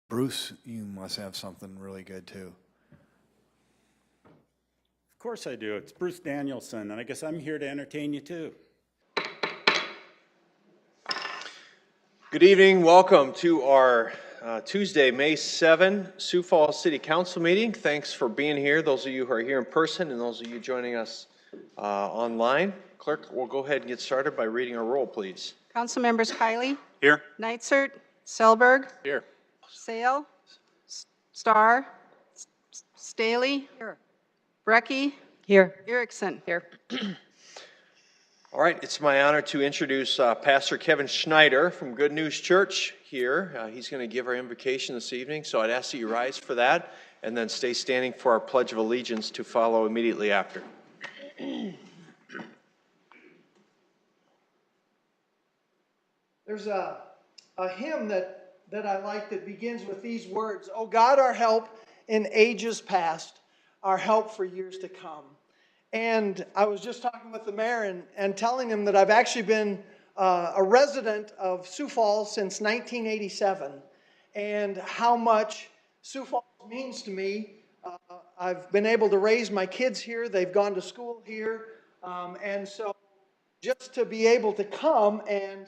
Bruce, you must have something really good too. Of course I do. It's Bruce Danielson, and I guess I'm here to entertain you too. Good evening. Welcome to our Tuesday, May 7, Sioux Falls City Council meeting. Thanks for being here, those of you who are here in person and those of you joining us online. Clerk, we'll go ahead and get started by reading our roll, please. Council members Kiley. Here. Neitzert. Selberg. Here. Sale. Starr. Staley. Here. Brecky. Here. Erickson. Here. All right, it's my honor to introduce Pastor Kevin Schneider from Good News Church here. He's going to give our invocation this evening, so I'd ask that you rise for that and then stay standing for our Pledge of Allegiance to follow immediately after. There's a hymn that I like that begins with these words: "O God, our help in ages past, our help for years to come." And I was just talking with the mayor and telling him that I've actually been a resident of Sioux Falls since 1987, and how much Sioux Falls means to me. I've been able to raise my kids here. They've gone to school here. And so just to be able to come and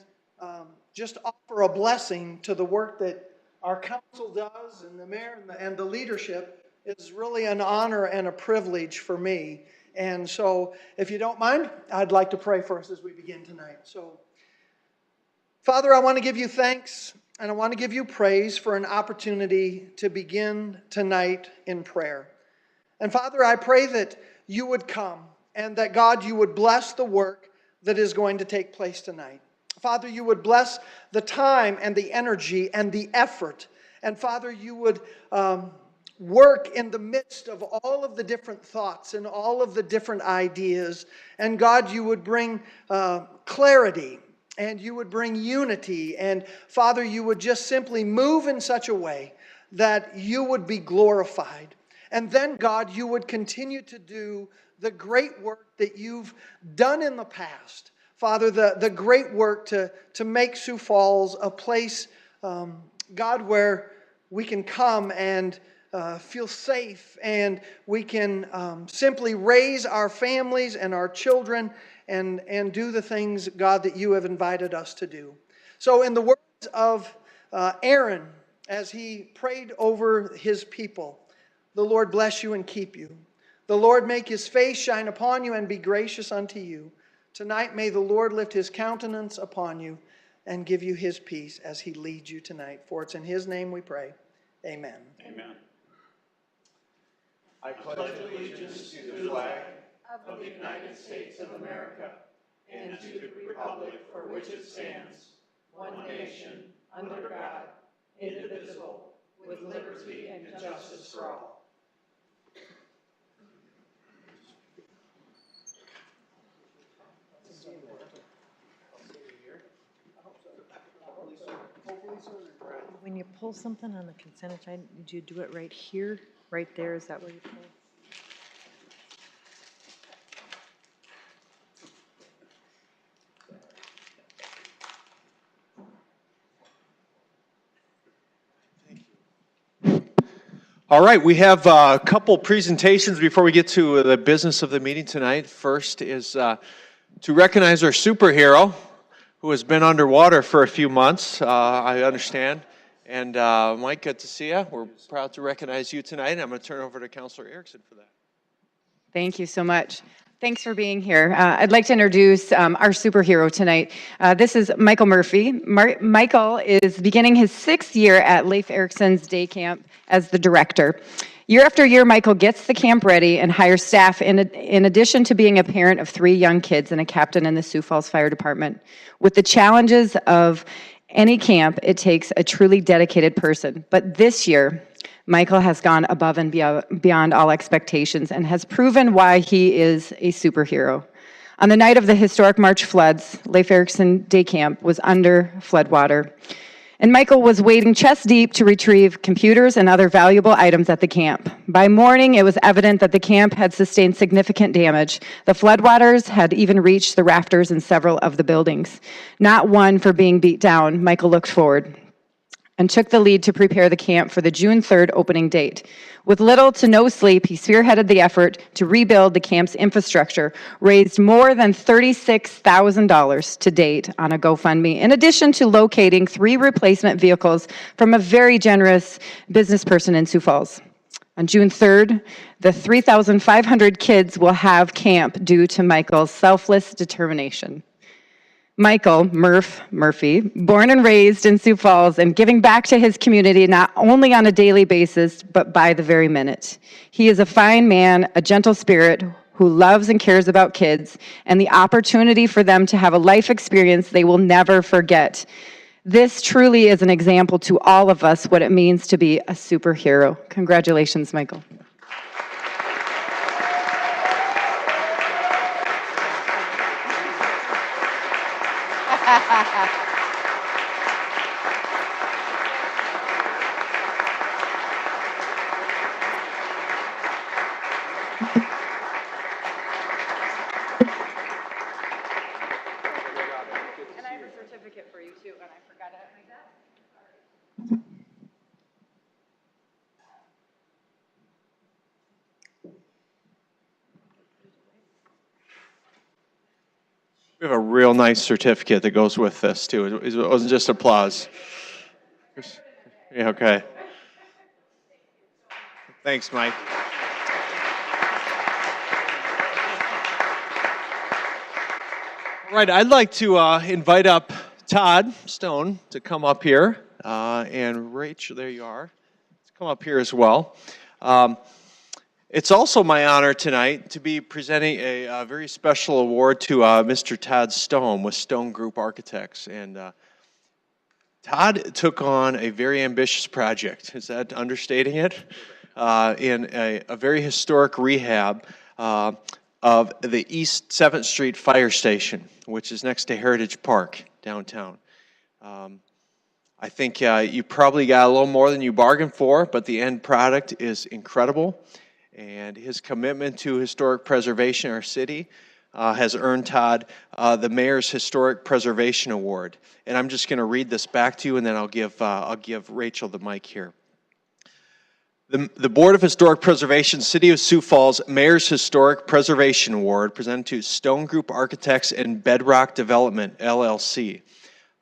just offer a blessing to the work that our council does and the mayor and the leadership is really an honor and a privilege for me. And so, if you don't mind, I'd like to pray for us as we begin tonight. So, Father, I want to give you thanks and I want to give you praise for an opportunity to begin tonight in prayer. And Father, I pray that you would come and that, God, you would bless the work that is going to take place tonight. Father, you would bless the time and the energy and the effort. And Father, you would work in the midst of all of the different thoughts and all of the different ideas. And God, you would bring clarity and you would bring unity. And Father, you would just simply move in such a way that you would be glorified. And then, God, you would continue to do the great work that you've done in the past. Father, the great work to make Sioux Falls a place, God, where we can come and feel safe, and we can simply raise our families and our children and do the things, God, that you have invited us to do. So in the words of Aaron, as he prayed over his people, the Lord bless you and keep you. The Lord make his face shine upon you and be gracious unto you. Tonight may the Lord lift his countenance upon you and give you his peace as he leads you tonight. For it's in his name we pray. Amen. Amen. I pledge allegiance to the flag of the United States of America and to the republic for which it stands, one nation, under God, indivisible, with liberty and justice for all. When you pull something on the consent agenda, did you do it right here, right there? Is that where you pull? All right, we have a couple presentations before we get to the business of the meeting tonight. First is to recognize our superhero who has been underwater for a few months, I understand. And Mike, good to see you. We're proud to recognize you tonight. I'm going to turn it over to Councilor Erickson for that. Thank you so much. Thanks for being here. I'd like to introduce our superhero tonight. This is Michael Murphy. Michael is beginning his 6th year at Leif Erickson's day camp as the director. Year after year, Michael gets the camp ready and hires staff in addition to being a parent of 3 young kids and a captain in the Sioux Falls Fire Department. With the challenges of any camp, it takes a truly dedicated person. But this year, Michael has gone above and beyond all expectations and has proven why he is a superhero. On the night of the historic March floods, Leif Erickson Day Camp was under floodwater. And Michael was wading chest deep to retrieve computers and other valuable items at the camp. By morning, it was evident that the camp had sustained significant damage. The floodwaters had even reached the rafters in several of the buildings. Not one for being beat down, Michael looked forward and took the lead to prepare the camp for the June 3rd opening date. With little to no sleep, he spearheaded the effort to rebuild the camp's infrastructure, raised more than $36,000 to date on a GoFundMe, in addition to locating 3 replacement vehicles from a very generous business person in Sioux Falls. On June 3rd, the 3,500 kids will have camp due to Michael's selfless determination. Michael Murphy, born and raised in Sioux Falls and giving back to his community not only on a daily basis, but by the very minute. He is a fine man, a gentle spirit who loves and cares about kids and the opportunity for them to have a life experience they will never forget. This truly is an example to all of us what it means to be a superhero. Congratulations, Michael. And I have a certificate for you too, and I forgot it at my desk. We have a real nice certificate that goes with this, too. It wasn't just applause. Yeah, okay. Thanks, Mike. All right, I'd like to invite up Todd Stone to come up here, and Rachel, there you are, to come up here as well. It's also my honor tonight to be presenting a very special award to Mr. Todd Stone with Stone Group Architects. And Todd took on a very ambitious project. Is that understating it? In a very historic rehab of the East 7th Street Fire Station, which is next to Heritage Park downtown. I think you probably got a little more than you bargained for, but the end product is incredible. And his commitment to historic preservation in our city has earned Todd the Mayor's Historic Preservation Award. And I'm just going to read this back to you, and then I'll give Rachel the mic here. The Board of Historic Preservation, City of Sioux Falls Mayor's Historic Preservation Award, presented to Stone Group Architects and Bedrock Development, LLC,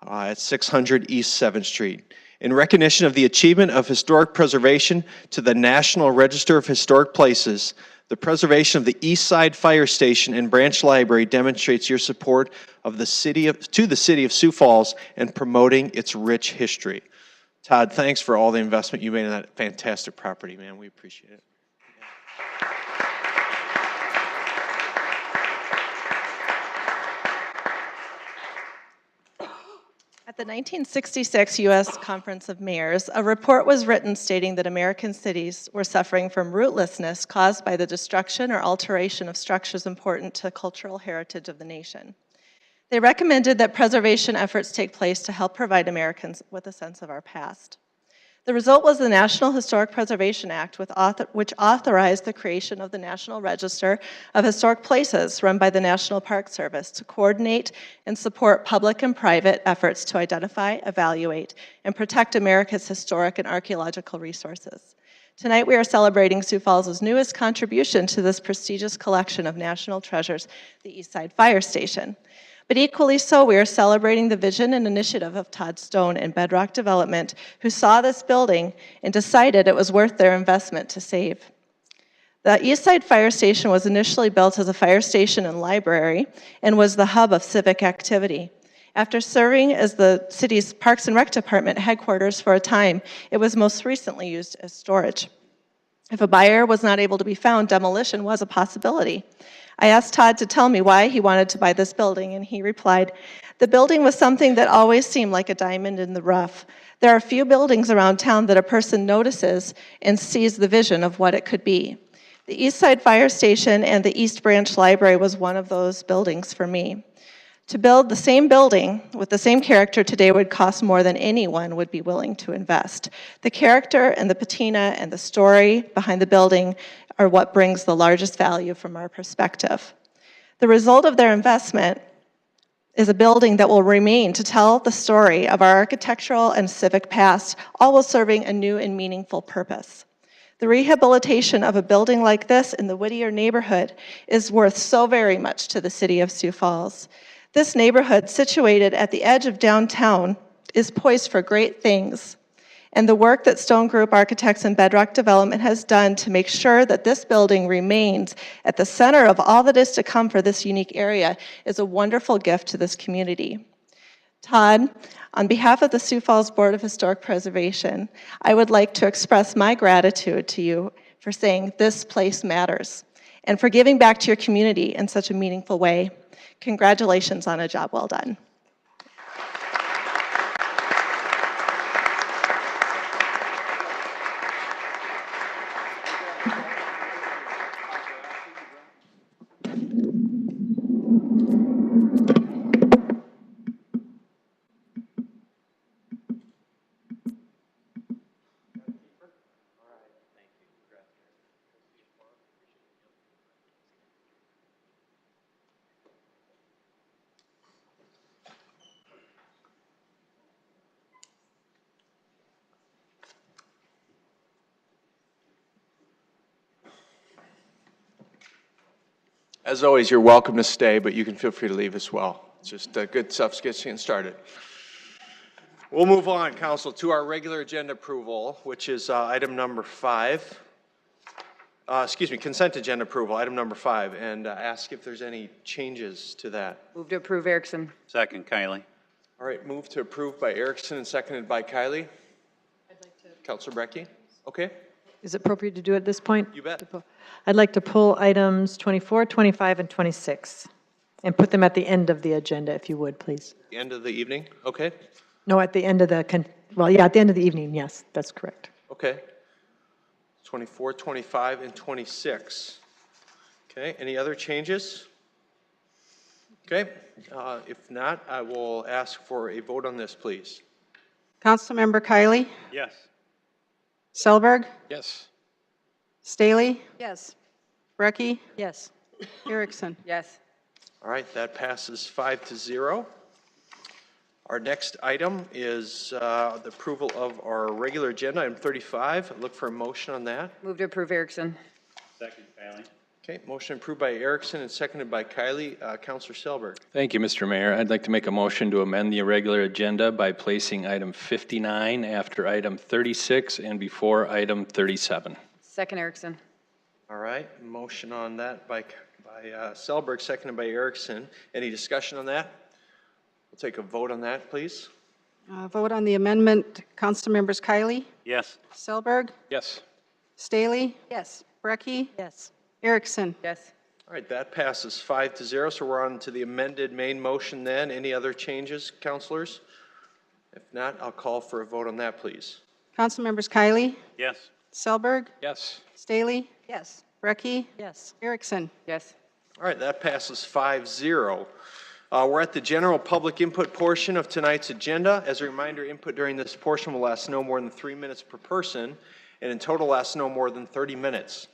at 600 East 7th Street. In recognition of the achievement of historic preservation to the National Register of Historic Places, the preservation of the East Side Fire Station and Branch Library demonstrates your support of the city of Sioux Falls and promoting its rich history. Todd, thanks for all the investment you made in that fantastic property, man. We appreciate it. At the 1966 U.S. Conference of Mayors, a report was written stating that American cities were suffering from rootlessness caused by the destruction or alteration of structures important to cultural heritage of the nation. They recommended that preservation efforts take place to help provide Americans with a sense of our past. The result was the National Historic Preservation Act, which authorized the creation of the National Register of Historic Places run by the National Park Service to coordinate and support public and private efforts to identify, evaluate, and protect America's historic and archaeological resources. Tonight we are celebrating Sioux Falls' newest contribution to this prestigious collection of national treasures, the East Side Fire Station. But equally so, we are celebrating the vision and initiative of Todd Stone and Bedrock Development, who saw this building and decided it was worth their investment to save. The East Side Fire Station was initially built as a fire station and library and was the hub of civic activity. After serving as the city's Parks and Rec Department headquarters for a time, it was most recently used as storage. If a buyer was not able to be found, demolition was a possibility. I asked Todd to tell me why he wanted to buy this building, and he replied, "The building was something that always seemed like a diamond in the rough. There are few buildings around town that a person notices and sees the vision of what it could be. The East Side Fire Station and the East Branch Library was one of those buildings for me. To build the same building with the same character today would cost more than anyone would be willing to invest. The character and the patina and the story behind the building are what brings the largest value from our perspective." The result of their investment is a building that will remain to tell the story of our architectural and civic past, all while serving a new and meaningful purpose. The rehabilitation of a building like this in the Whittier neighborhood is worth so very much to the city of Sioux Falls. This neighborhood, situated at the edge of downtown, is poised for great things. And the work that Stone Group Architects and Bedrock Development has done to make sure that this building remains at the center of all that is to come for this unique area is a wonderful gift to this community. Todd, on behalf of the Sioux Falls Board of Historic Preservation, I would like to express my gratitude to you for saying this place matters and for giving back to your community in such a meaningful way. Congratulations on a job well done. As always, you're welcome to stay, but you can feel free to leave as well. It's just good stuff getting started. We'll move on, Council, to our regular agenda approval, which is item number 5. Consent agenda approval, item number 5, and ask if there's any changes to that. Move to approve, Erickson. Second, Kylie. All right, move to approve by Erickson and seconded by Kylie. I'd like to. Councilor Brecky? Okay. Is it appropriate to do it at this point? You bet. I'd like to pull items 24, 25, and 26 and put them at the end of the agenda, if you would, please. The end of the evening? Okay. No, at the end of the, at the end of the evening, yes, that's correct. Okay. 24, 25, and 26. Okay, any other changes? Okay, if not, I will ask for a vote on this, please. Councilmember Kylie, Yes. Selberg, Yes. Staley, Yes. Brecky, Yes. Erickson. Yes. All right, that passes 5-0. Our next item is the approval of our regular agenda, item 35. Look for a motion on that. Move to approve, Erickson. Second, Kylie. Okay, motion approved by Erickson and seconded by Kylie. Councilor Selberg. Thank you, Mr. Mayor. I'd like to make a motion to amend the irregular agenda by placing item 59 after item 36 and before item 37. Second, Erickson. All right, motion on that by Selberg, seconded by Erickson. Any discussion on that? We'll take a vote on that, please. Vote on the amendment. Councilmembers Kylie, Yes. Selberg, Yes. Staley, Yes. Brecky, Yes. Erickson. Yes. All right, that passes 5-0, so we're on to the amended main motion then. Any other changes, councilors? If not, I'll call for a vote on that, please. Councilmembers Kylie, Yes. Selberg, Yes. Staley, Yes. Brecky, Yes. Erickson. Yes. All right, that passes 5-0. We're at the general public input portion of tonight's agenda. As a reminder, input during this portion will last no more than 3 minutes per person, and in total lasts no more than 30 minutes.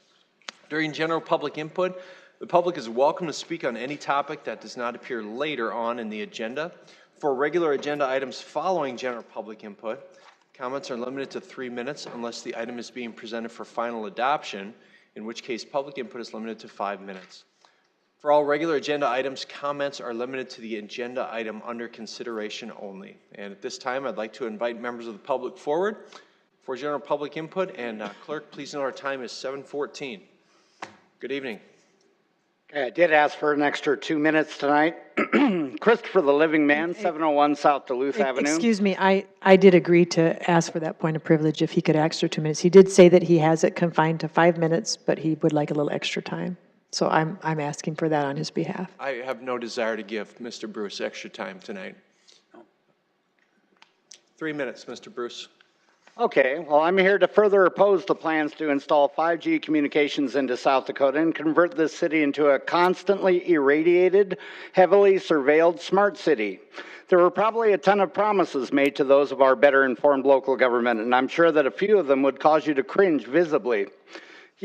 During general public input, the public is welcome to speak on any topic that does not appear later on in the agenda. For regular agenda items following general public input, comments are limited to 3 minutes unless the item is being presented for final adoption, in which case public input is limited to 5 minutes. For all regular agenda items, comments are limited to the agenda item under consideration only. And at this time, I'd like to invite members of the public forward for general public input. And clerk, please note our time is 7:14. Good evening. Okay, I did ask for an extra 2 minutes tonight. Christopher the Living Man, 701 South Duluth Avenue. Excuse me, I did agree to ask for that point of privilege if he could extra 2 minutes. He did say that he has it confined to 5 minutes, but he would like a little extra time. So I'm asking for that on his behalf. I have no desire to give Mr. Bruce extra time tonight. 3 minutes, Mr. Bruce. Okay, well, I'm here to further oppose the plans to install 5G communications into South Dakota and convert this city into a constantly irradiated, heavily surveilled smart city. There were probably a ton of promises made to those of our better informed local government, and I'm sure that a few of them would cause you to cringe visibly.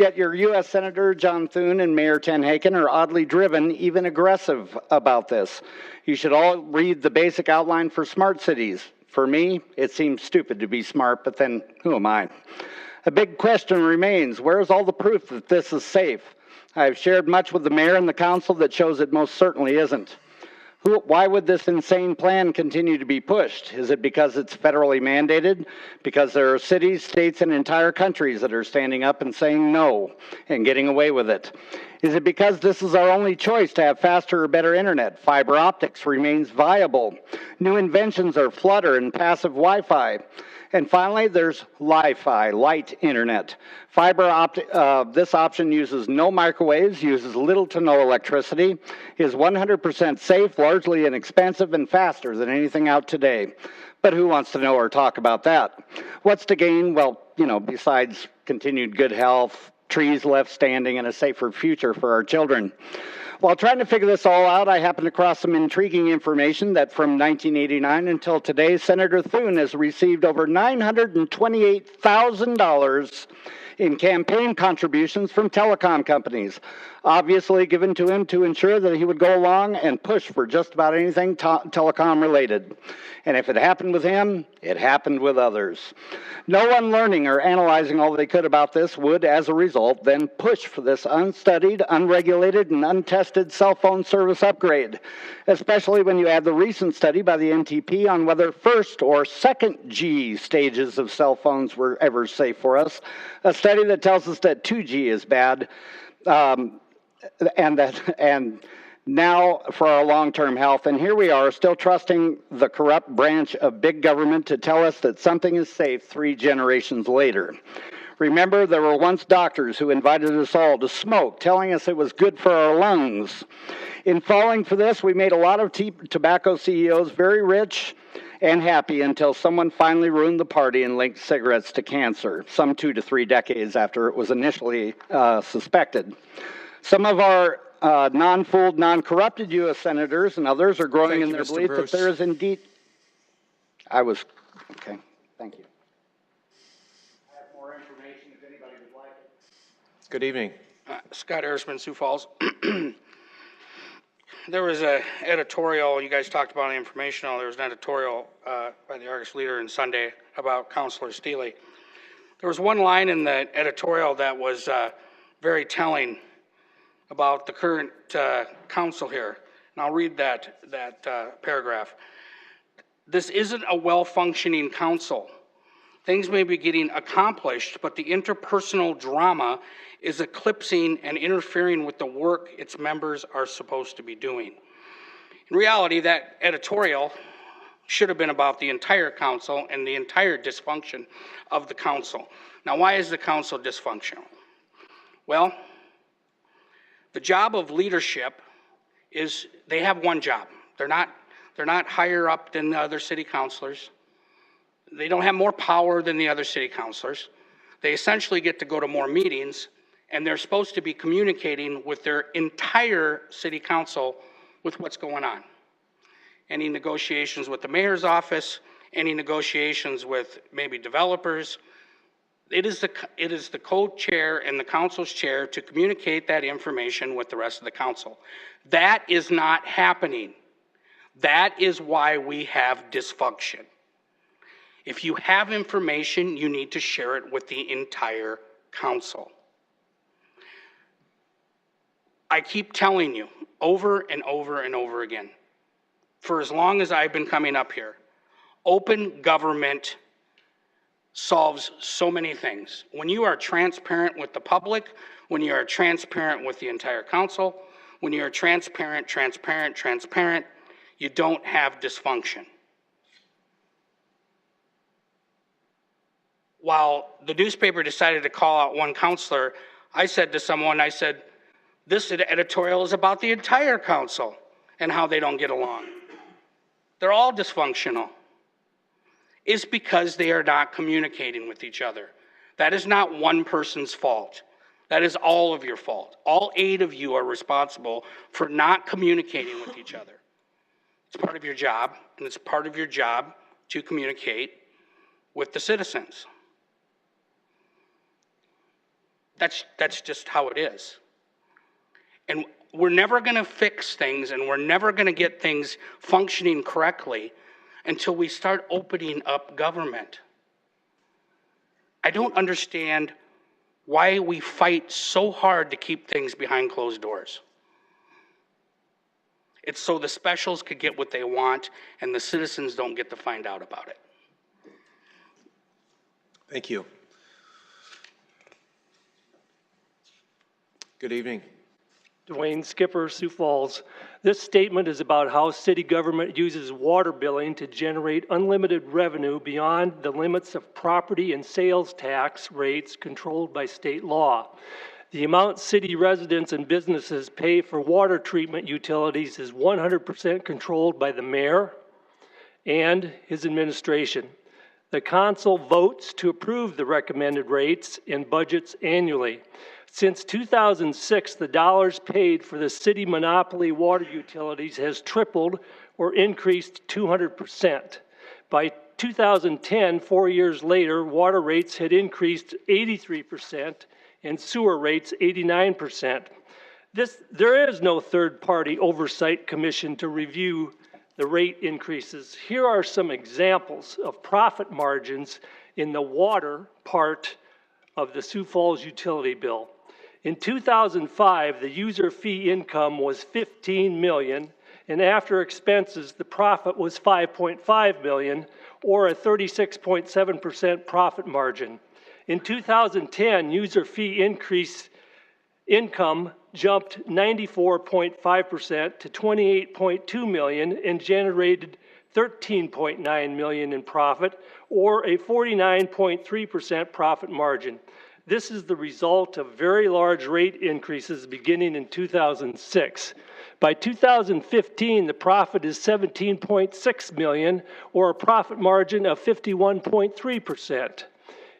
Yet your U.S. Senator John Thune and Mayor Tenhaken are oddly driven, even aggressive about this. You should all read the basic outline for smart cities. For me, it seems stupid to be smart, but then who am I? A big question remains, where is all the proof that this is safe? I've shared much with the mayor and the council that shows it most certainly isn't. Why would this insane plan continue to be pushed? Is it because it's federally mandated? Because there are cities, states, and entire countries that are standing up and saying no and getting away with it? Is it because this is our only choice to have faster or better internet? Fiber optics remains viable. New inventions are Flutter and passive Wi-Fi. And finally, there's Li-Fi, light internet. This option uses no microwaves, uses little to no electricity, is 100% safe, largely inexpensive, and faster than anything out today. But who wants to know or talk about that? What's to gain? Well, besides continued good health, trees left standing, and a safer future for our children. While trying to figure this all out, I happened across some intriguing information that from 1989 until today, Senator Thune has received over $928,000 in campaign contributions from telecom companies, obviously given to him to ensure that he would go along and push for just about anything telecom related. And if it happened with him, it happened with others. No one learning or analyzing all they could about this would, as a result, then push for this unstudied, unregulated, and untested cell phone service upgrade, especially when you add the recent study by the NTP on whether first or second G stages of cell phones were ever safe for us, a study that tells us that 2G is bad, and now for our long-term health. And here we are still trusting the corrupt branch of big government to tell us that something is safe 3 generations later. Remember, there were once doctors who invited us all to smoke, telling us it was good for our lungs. In falling for this, we made a lot of tobacco CEOs very rich and happy until someone finally ruined the party and linked cigarettes to cancer, some 2 to 3 decades after it was initially suspected. Some of our non-fooled, non-corrupted U.S. senators and others are growing in their belief that there is indeed... Okay, thank you. I have more information if anybody would like it. Good evening. Scott Erisman, Sioux Falls. There was an editorial, you guys talked about informational, there was an editorial by the Argus Leader in Sunday about Councilor Steele. There was one line in the editorial that was very telling about the current council here. And I'll read that paragraph. This isn't a well-functioning council. Things may be getting accomplished, but the interpersonal drama is eclipsing and interfering with the work its members are supposed to be doing. In reality, that editorial should have been about the entire council and the entire dysfunction of the council. Now, why is the council dysfunctional? Well, the job of leadership is they have one job. They're not higher up than the other city councilors. They don't have more power than the other city councilors. They essentially get to go to more meetings, and they're supposed to be communicating with their entire city council with what's going on. Any negotiations with the mayor's office, any negotiations with maybe developers. It is the co-chair and the council's chair to communicate that information with the rest of the council. That is not happening. That is why we have dysfunction. If you have information, you need to share it with the entire council. I keep telling you over and over and over again, for as long as I've been coming up here, open government solves so many things. When you are transparent with the public, when you are transparent with the entire council, when you are transparent, you don't have dysfunction. While the newspaper decided to call out one counselor, I said to someone, this editorial is about the entire council and how they don't get along. They're all dysfunctional. It's because they are not communicating with each other. That is not one person's fault. That is all of your fault. All 8 of you are responsible for not communicating with each other. It's part of your job, and it's part of your job to communicate with the citizens. That's just how it is. And we're never going to fix things, and we're never going to get things functioning correctly until we start opening up government. I don't understand why we fight so hard to keep things behind closed doors. It's so the specials could get what they want and the citizens don't get to find out about it. Thank you. Good evening. Dwayne Skipper, Sioux Falls. This statement is about how city government uses water billing to generate unlimited revenue beyond the limits of property and sales tax rates controlled by state law. The amount city residents and businesses pay for water treatment utilities is 100% controlled by the mayor and his administration. The council votes to approve the recommended rates and budgets annually. Since 2006, the dollars paid for the city monopoly water utilities has tripled or increased 200%. By 2010, 4 years later, water rates had increased 83% and sewer rates 89%. There is no third-party oversight commission to review the rate increases. Here are some examples of profit margins in the water part of the Sioux Falls utility bill. In 2005, the user fee income was $15 million, and after expenses, the profit was $5.5 million, or a 36.7% profit margin. In 2010, user fee income jumped 94.5% to $28.2 million and generated $13.9 million in profit, or a 49.3% profit margin. This is the result of very large rate increases beginning in 2006. By 2015, the profit is $17.6 million, or a profit margin of 51.3%.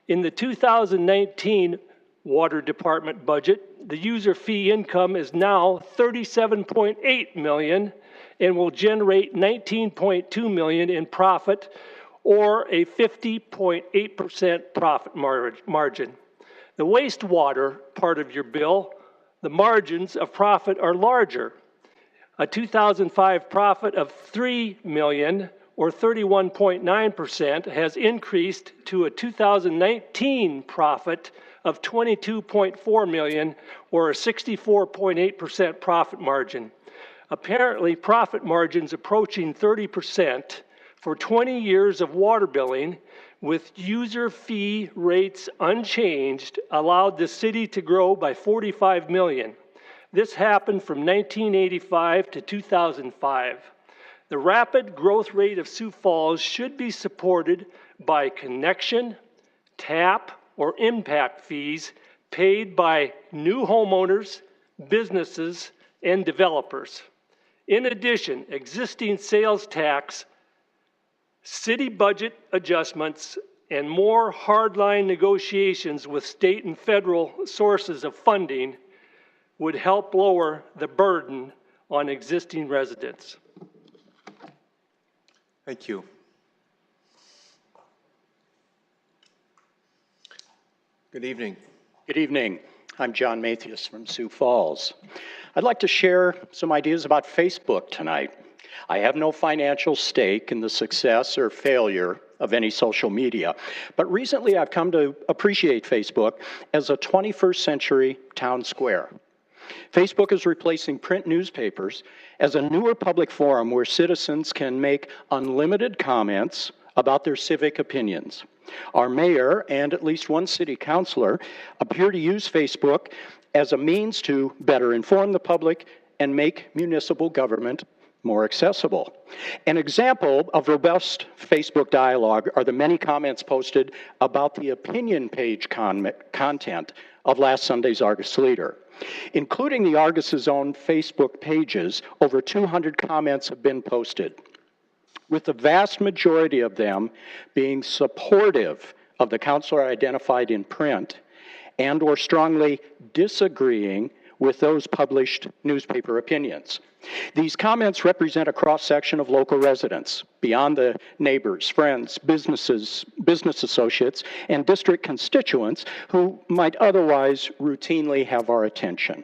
In the 2019 Water Department budget, the user fee income is now $37.8 million and will generate $19.2 million in profit, or a 50.8% profit margin. The wastewater part of your bill, the margins of profit are larger. A 2005 profit of $3 million, or 31.9%, has increased to a 2019 profit of $22.4 million, or a 64.8% profit margin. Apparently, profit margins approaching 30% for 20 years of water billing with user fee rates unchanged allowed the city to grow by $45 million. This happened from 1985 to 2005. The rapid growth rate of Sioux Falls should be supported by connection, tap, or impact fees paid by new homeowners, businesses, and developers. In addition, existing sales tax, city budget adjustments, and more hardline negotiations with state and federal sources of funding would help lower the burden on existing residents. Thank you. Good evening. Good evening. I'm John Mathias from Sioux Falls. I'd like to share some ideas about Facebook tonight. I have no financial stake in the success or failure of any social media, but recently I've come to appreciate Facebook as a 21st century town square. Facebook is replacing print newspapers as a newer public forum where citizens can make unlimited comments about their civic opinions. Our mayor and at least one city councilor appear to use Facebook as a means to better inform the public and make municipal government more accessible. An example of robust Facebook dialogue are the many comments posted about the opinion page content of last Sunday's Argus Leader. Including the Argus's own Facebook pages, over 200 comments have been posted, with the vast majority of them being supportive of the counselor identified in print and or strongly disagreeing with those published newspaper opinions. These comments represent a cross-section of local residents, beyond the neighbors, friends, businesses, business associates, and district constituents who might otherwise routinely have our attention.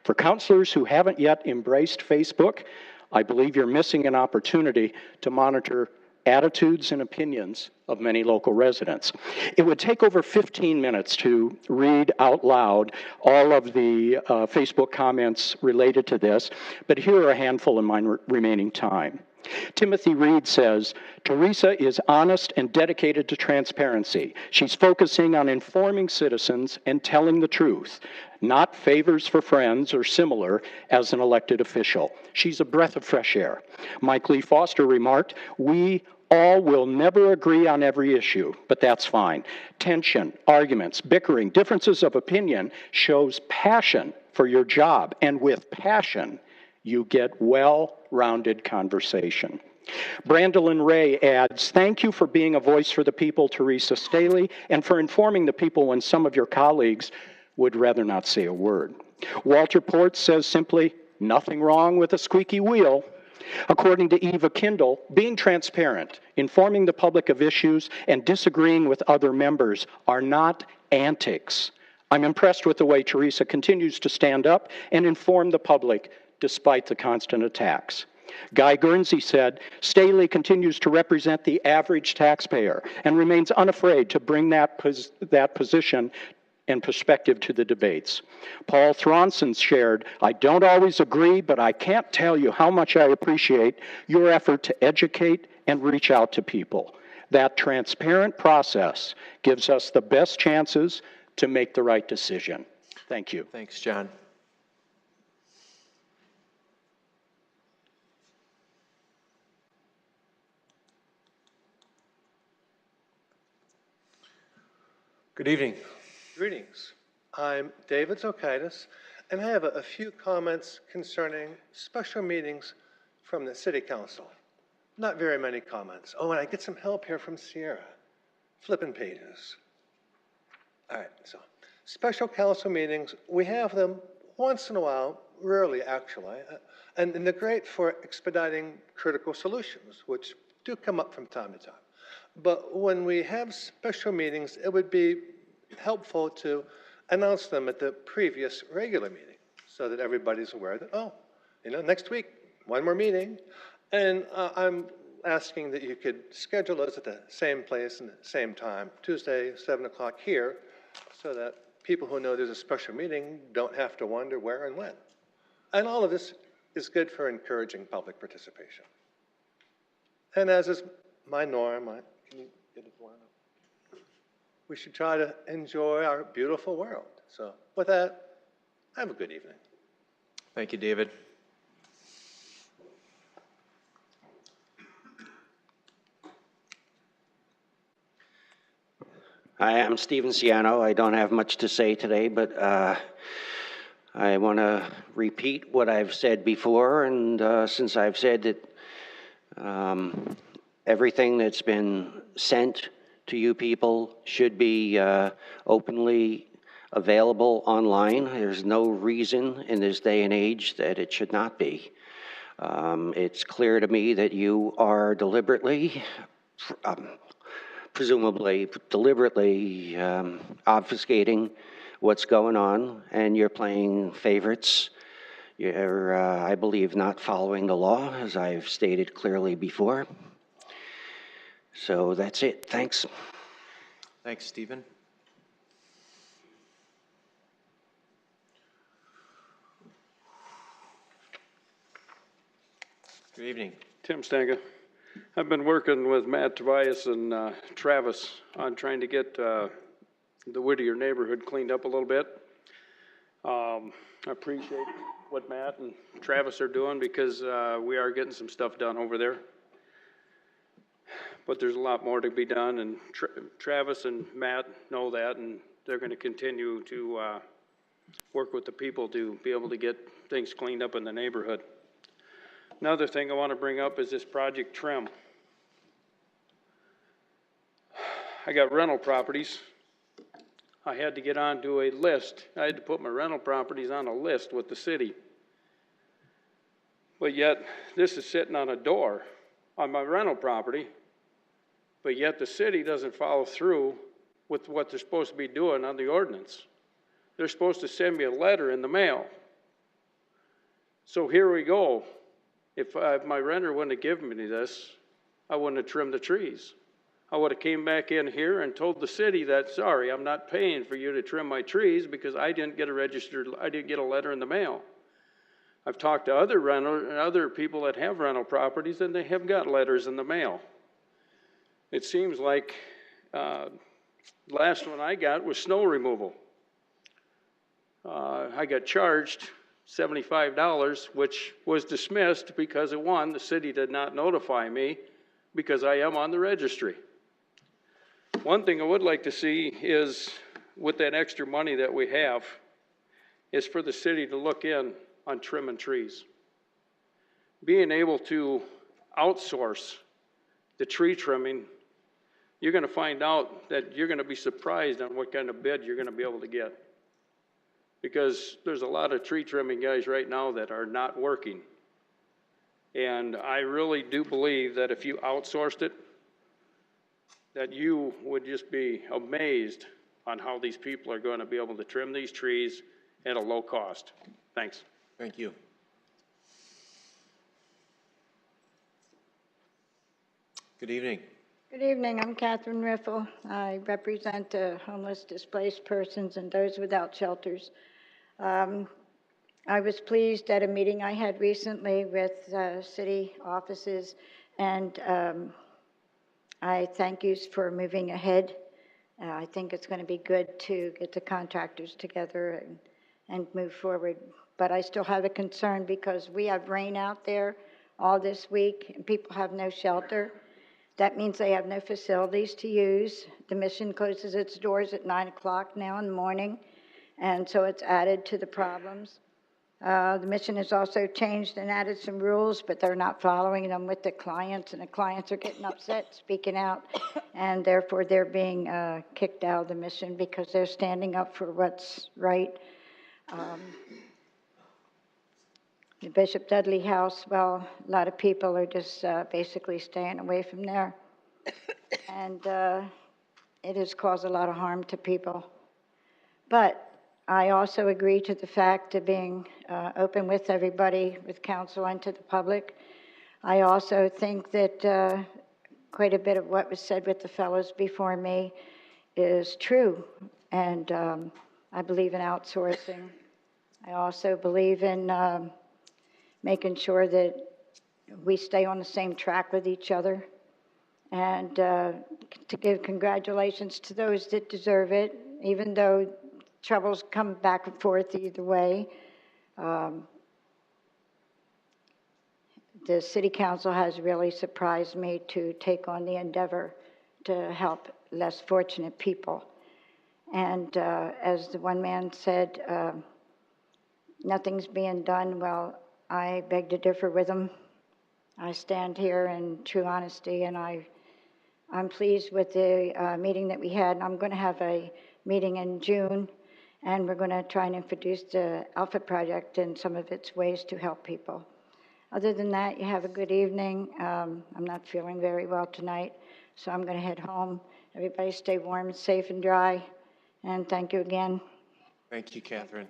For counselors who haven't yet embraced Facebook, I believe you're missing an opportunity to monitor attitudes and opinions of many local residents. It would take over 15 minutes to read out loud all of the Facebook comments related to this, but here are a handful in my remaining time. Timothy Reed says, Teresa is honest and dedicated to transparency. She's focusing on informing citizens and telling the truth, not favors for friends or similar as an elected official. She's a breath of fresh air. Mike Lee Foster remarked, we all will never agree on every issue, but that's fine. Tension, arguments, bickering, differences of opinion shows passion for your job, and with passion, you get well-rounded conversation. Brandolyn Ray adds, thank you for being a voice for the people, Teresa Staley, and for informing the people when some of your colleagues would rather not say a word. Walter Port says simply, nothing wrong with a squeaky wheel. According to Eva Kindle, being transparent, informing the public of issues, and disagreeing with other members are not antics. I'm impressed with the way Teresa continues to stand up and inform the public despite the constant attacks. Guy Guernsey said, Staley continues to represent the average taxpayer and remains unafraid to bring that position and perspective to the debates. Paul Thronson shared, I don't always agree, but I can't tell you how much I appreciate your effort to educate and reach out to people. That transparent process gives us the best chances to make the right decision. Thank you. Thanks, John. Good evening. Greetings. I'm David Zokaitis, and I have a few comments concerning special meetings from the City Council. Not very many comments. Oh, and I get some help here from Sierra. Flipping pages. All right, so special council meetings, we have them once in a while, rarely actually, and they're great for expediting critical solutions, which do come up from time to time. But when we have special meetings, it would be helpful to announce them at the previous regular meeting so that everybody's aware that, oh, next week, one more meeting. And I'm asking that you could schedule those at the same place and the same time, Tuesday, 7 o'clock here, so that people who know there's a special meeting don't have to wonder where and when. And all of this is good for encouraging public participation. And as is my norm, can you get it one? We should try to enjoy our beautiful world. So with that, have a good evening. Thank you, David. Hi, I'm Stephen Ciano. I don't have much to say today, but I want to repeat what I've said before, and since I've said that everything that's been sent to you people should be openly available online. There's no reason in this day and age that it should not be. It's clear to me that you are deliberately, presumably deliberately obfuscating what's going on, and you're playing favorites. You're, I believe, not following the law, as I've stated clearly before. So that's it. Thanks. Thanks, Stephen. Good evening. Tim Stanga. I've been working with Matt Tobias and Travis on trying to get the Whittier neighborhood cleaned up a little bit. I appreciate what Matt and Travis are doing because we are getting some stuff done over there. But there's a lot more to be done, and Travis and Matt know that, and they're going to continue to work with the people to be able to get things cleaned up in the neighborhood. Another thing I want to bring up is this Project Trim. I got rental properties I had to get onto a list. I had to put my rental properties on a list with the city. But yet, this is sitting on a door on my rental property, but yet the city doesn't follow through with what they're supposed to be doing on the ordinance. They're supposed to send me a letter in the mail. So here we go. If my renter wouldn't have given me this, I wouldn't have trimmed the trees. I would have came back in here and told the city that, sorry, I'm not paying for you to trim my trees because I didn't get a letter in the mail. I've talked to other people that have rental properties, and they have got letters in the mail. It seems like last one I got was snow removal. I got charged $75, which was dismissed because the city did not notify me because I am on the registry. One thing I would like to see is, with that extra money that we have, is for the city to look in on trimming trees. Being able to outsource the tree trimming, you're going to find out that you're going to be surprised on what kind of bid you're going to be able to get. Because there's a lot of tree trimming guys right now that are not working. And I really do believe that if you outsourced it, that you would just be amazed on how these people are going to be able to trim these trees at a low cost. Thanks. Thank you. Good evening. Good evening. I'm Catherine Riffle. I represent homeless, displaced persons and those without shelters. I was pleased at a meeting I had recently with city offices, and I thank you for moving ahead. I think it's going to be good to get the contractors together and move forward. But I still have a concern because we have rain out there all this week and people have no shelter. That means they have no facilities to use. The mission closes its doors at 9 o'clock now in the morning, and so it's added to the problems. The mission has also changed and added some rules, but they're not following them with the clients, and the clients are getting upset, speaking out, and therefore they're being kicked out of the mission because they're standing up for what's right. The Bishop Dudley House, well, a lot of people are just basically staying away from there, and it has caused a lot of harm to people. But I also agree to the fact of being open with everybody, with council and to the public. I also think that quite a bit of what was said with the fellows before me is true, and I believe in outsourcing. I also believe in making sure that we stay on the same track with each other, and to give congratulations to those that deserve it, even though troubles come back and forth either way. The city council has really surprised me to take on the endeavor to help less fortunate people. And as the one man said, nothing's being done. Well, I beg to differ with him. I stand here in true honesty, and I'm pleased with the meeting that we had. And I'm going to have a meeting in June, and we're going to try and introduce the Alpha Project and some of its ways to help people. Other than that, you have a good evening. I'm not feeling very well tonight, so I'm going to head home. Everybody stay warm and safe and dry, and thank you again. Thank you, Catherine.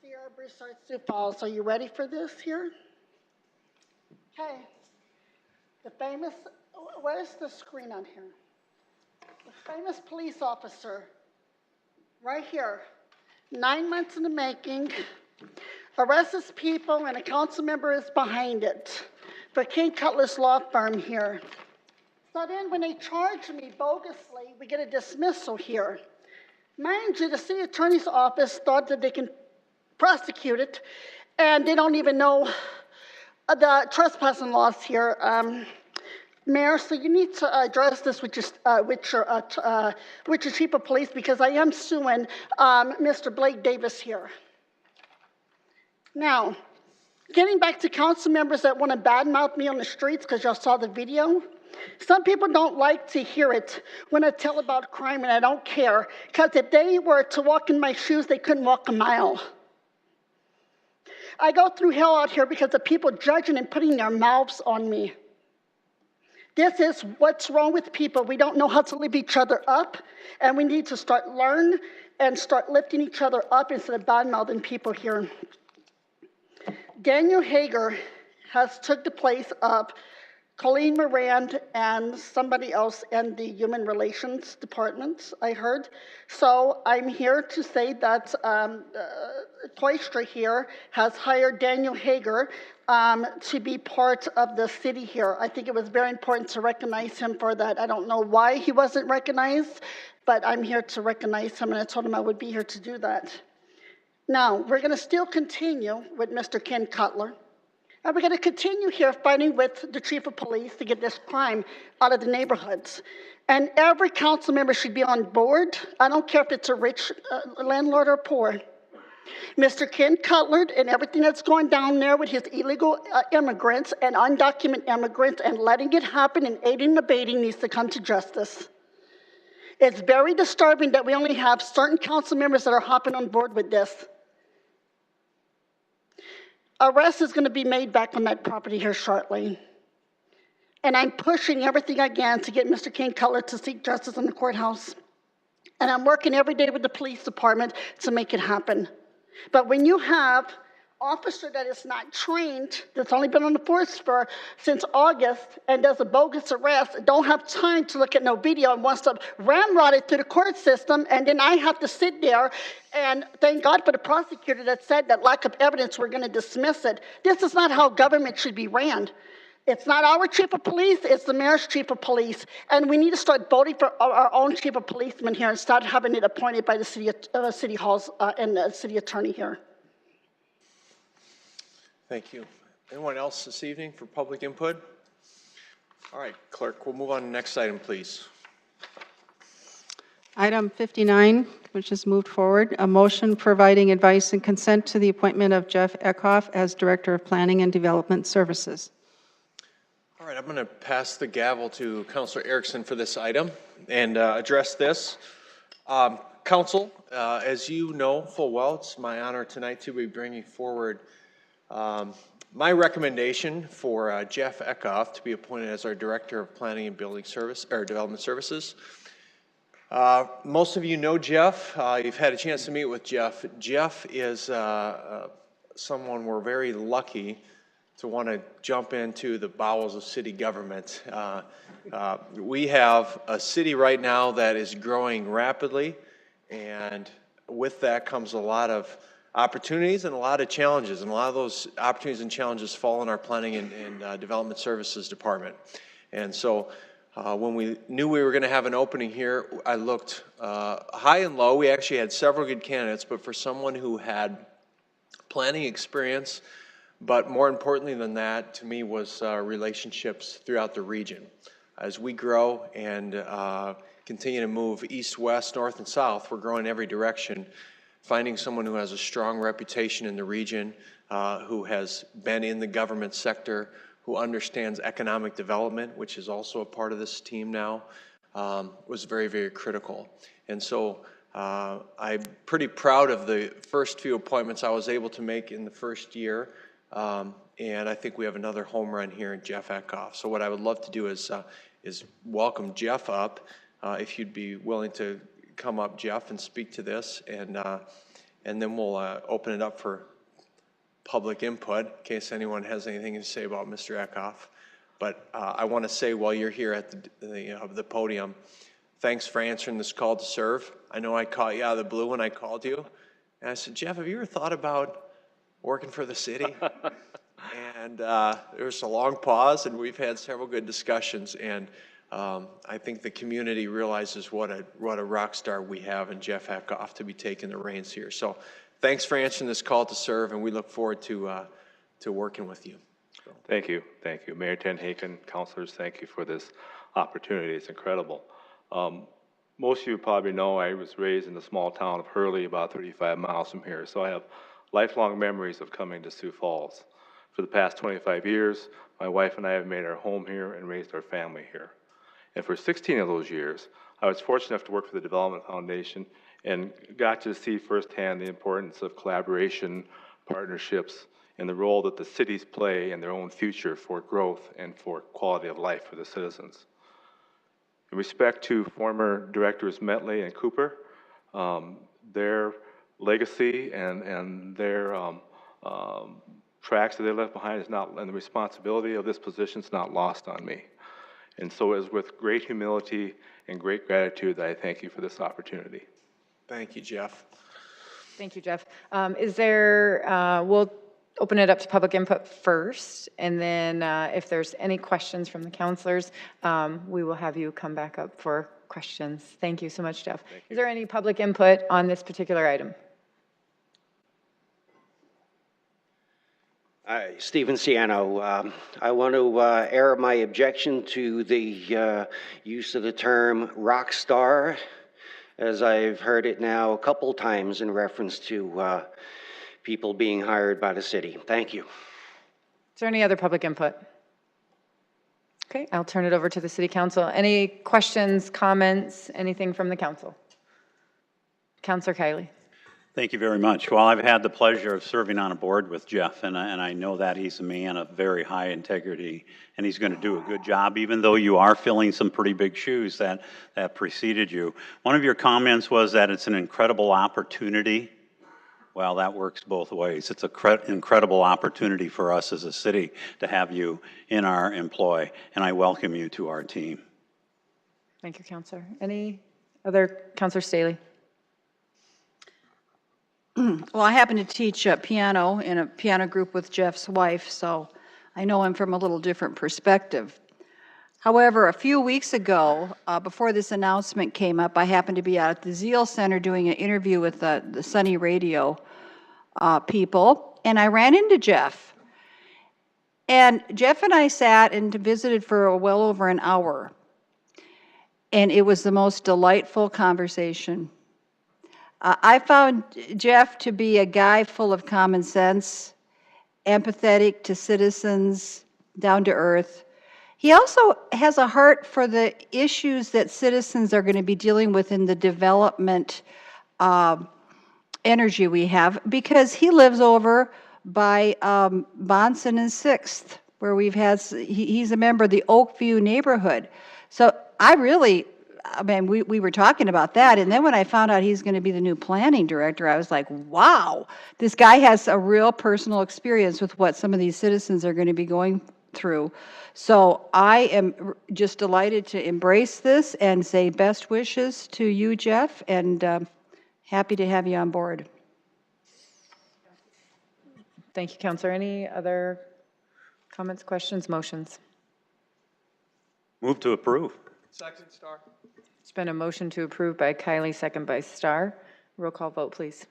Sierra Broussard, Sioux Falls. Are you ready for this here? Okay. The famous, where's the screen on here? The famous police officer, right here, 9 months in the making, arrests people, and a council member is behind it. For King Cutler's law firm here. So then when they charge me bogusly, we get a dismissal here. Mind you, the city attorney's office thought that they can prosecute it, and they don't even know the trespassing laws here. Mayor, so you need to address this with your chief of police, because I am suing Mr. Blake Davis here. Now, getting back to council members that want to badmouth me on the streets because y'all saw the video, Some people don't like to hear it when I tell about crime, and I don't care, because if they were to walk in my shoes, they couldn't walk a mile. I go through hell out here because of people judging and putting their mouths on me. This is what's wrong with people. We don't know how to lift each other up, and we need to learn and start lifting each other up instead of bad-mouthing people here. Daniel Hager has took the place of Colleen Moran and somebody else in the Human Relations Department, I heard. So I'm here to say that Toystra here has hired Daniel Hager to be part of the city here. I think it was very important to recognize him for that. I don't know why he wasn't recognized, but I'm here to recognize him, and I told him I would be here to do that. Now, we're going to still continue with Mr. Ken Cutler. And we're going to continue here fighting with the chief of police to get this crime out of the neighborhoods. And every council member should be on board. I don't care if it's a rich landlord or poor. Mr. Ken Cutler and everything that's going down there with his illegal immigrants and undocumented immigrants and letting it happen and aiding and abetting needs to come to justice. It's very disturbing that we only have certain council members that are hopping on board with this. Arrest is going to be made back on that property here shortly. And I'm pushing everything I can to get Mr. Ken Cutler to seek justice in the courthouse. And I'm working every day with the police department to make it happen. But when you have an officer that is not trained, that's only been on the force since August, and does a bogus arrest, don't have time to look at no video and wants to ramrod it through the court system, and then I have to sit there and thank God for the prosecutor that said that lack of evidence, we're going to dismiss it. This is not how government should be ran. It's not our chief of police, it's the mayor's chief of police. And we need to start voting for our own chief of policeman here and start having it appointed by the city halls and the city attorney here. Thank you. Anyone else this evening for public input? All right, clerk, we'll move on to the next item, please. Item 59, which is moved forward, a motion providing advice and consent to the appointment of Jeff Eckhoff as Director of Planning and Development Services. All right, I'm going to pass the gavel to Councilor Erickson for this item and address this. Council, as you know full well, it's my honor tonight to be bringing forward my recommendation for Jeff Eckhoff to be appointed as our Director of Planning and Building Service or Development Services. Most of you know Jeff. You've had a chance to meet with Jeff. Jeff is someone we're very lucky to want to jump into the bowels of city government. We have a city right now that is growing rapidly, and with that comes a lot of opportunities and a lot of challenges, and a lot of those opportunities and challenges fall in our Planning and Development Services Department. And so when we knew we were going to have an opening here, I looked high and low. We actually had several good candidates, but for someone who had planning experience, but more importantly than that, to me, was relationships throughout the region. As we grow and continue to move east, west, north, and south, we're growing every direction. Finding someone who has a strong reputation in the region, who has been in the government sector, who understands economic development, which is also a part of this team now, was very, very critical. And so I'm pretty proud of the first few appointments I was able to make in the first year. And I think we have another home run here in Jeff Eckhoff. So what I would love to do is welcome Jeff up, if you'd be willing to come up, Jeff, and speak to this, and then we'll open it up for public input in case anyone has anything to say about Mr. Eckhoff. But I want to say while you're here at the podium, thanks for answering this call to serve. I know I caught you out of the blue when I called you, and I said, Jeff, have you ever thought about working for the city? And there was a long pause, and we've had several good discussions, and I think the community realizes what a rock star we have in Jeff Eckhoff to be taking the reins here. So thanks for answering this call to serve, and we look forward to working with you. So. Thank you. Mayor Tenhaken, councilors, thank you for this opportunity. It's incredible. Most of you probably know I was raised in the small town of Hurley, about 35 miles from here, so I have lifelong memories of coming to Sioux Falls. For the past 25 years, my wife and I have made our home here and raised our family here. And for 16 of those years, I was fortunate enough to work for the Development Foundation and got to see firsthand the importance of collaboration, partnerships, and the role that the cities play in their own future for growth and for quality of life for the citizens. In respect to former directors Metley and Cooper, their legacy and their tracks that they left behind is not, and the responsibility of this position is not lost on me. And so it is with great humility and great gratitude that I thank you for this opportunity. Thank you, Jeff. Thank you, Jeff. We'll open it up to public input first, and then if there's any questions from the counselors, we will have you come back up for questions. Thank you so much, Jeff. Is there any public input on this particular item? Stephen Ciano. I want to air my objection to the use of the term rock star, as I've heard it now a couple times in reference to people being hired by the city. Thank you. Is there any other public input? Okay, I'll turn it over to the City Council. Any questions, comments, anything from the council? Councilor Kiley. Thank you very much. Well, I've had the pleasure of serving on a board with Jeff, and I know that he's a man of very high integrity, and he's going to do a good job, even though you are filling some pretty big shoes that preceded you. One of your comments was that it's an incredible opportunity. Well, that works both ways. It's an incredible opportunity for us as a city to have you in our employ, and I welcome you to our team. Thank you, Councilor. Any other? Councilor Staley. Well, I happen to teach piano in a piano group with Jeff's wife, so I know him from a little different perspective. However, a few weeks ago, before this announcement came up, I happened to be out at the Zeal Center doing an interview with the Sunny Radio people, and I ran into Jeff. And Jeff and I sat and visited for well over an hour, and it was the most delightful conversation. I found Jeff to be a guy full of common sense, empathetic to citizens, down to earth. He also has a heart for the issues that citizens are going to be dealing with in the development energy we have, because he lives over by Bonson and 6th, where we've had, he's a member of the Oakview neighborhood. So we were talking about that, and then when I found out he's going to be the new planning director, I was like, wow, this guy has a real personal experience with what some of these citizens are going to be going through. So I am just delighted to embrace this and say best wishes to you, Jeff, and happy to have you on board. Thank you, Councilor. Any other comments, questions, motions? Move to approve. Second, Star. It's been a motion to approve by Kiley, second by Starr. Roll call vote, please.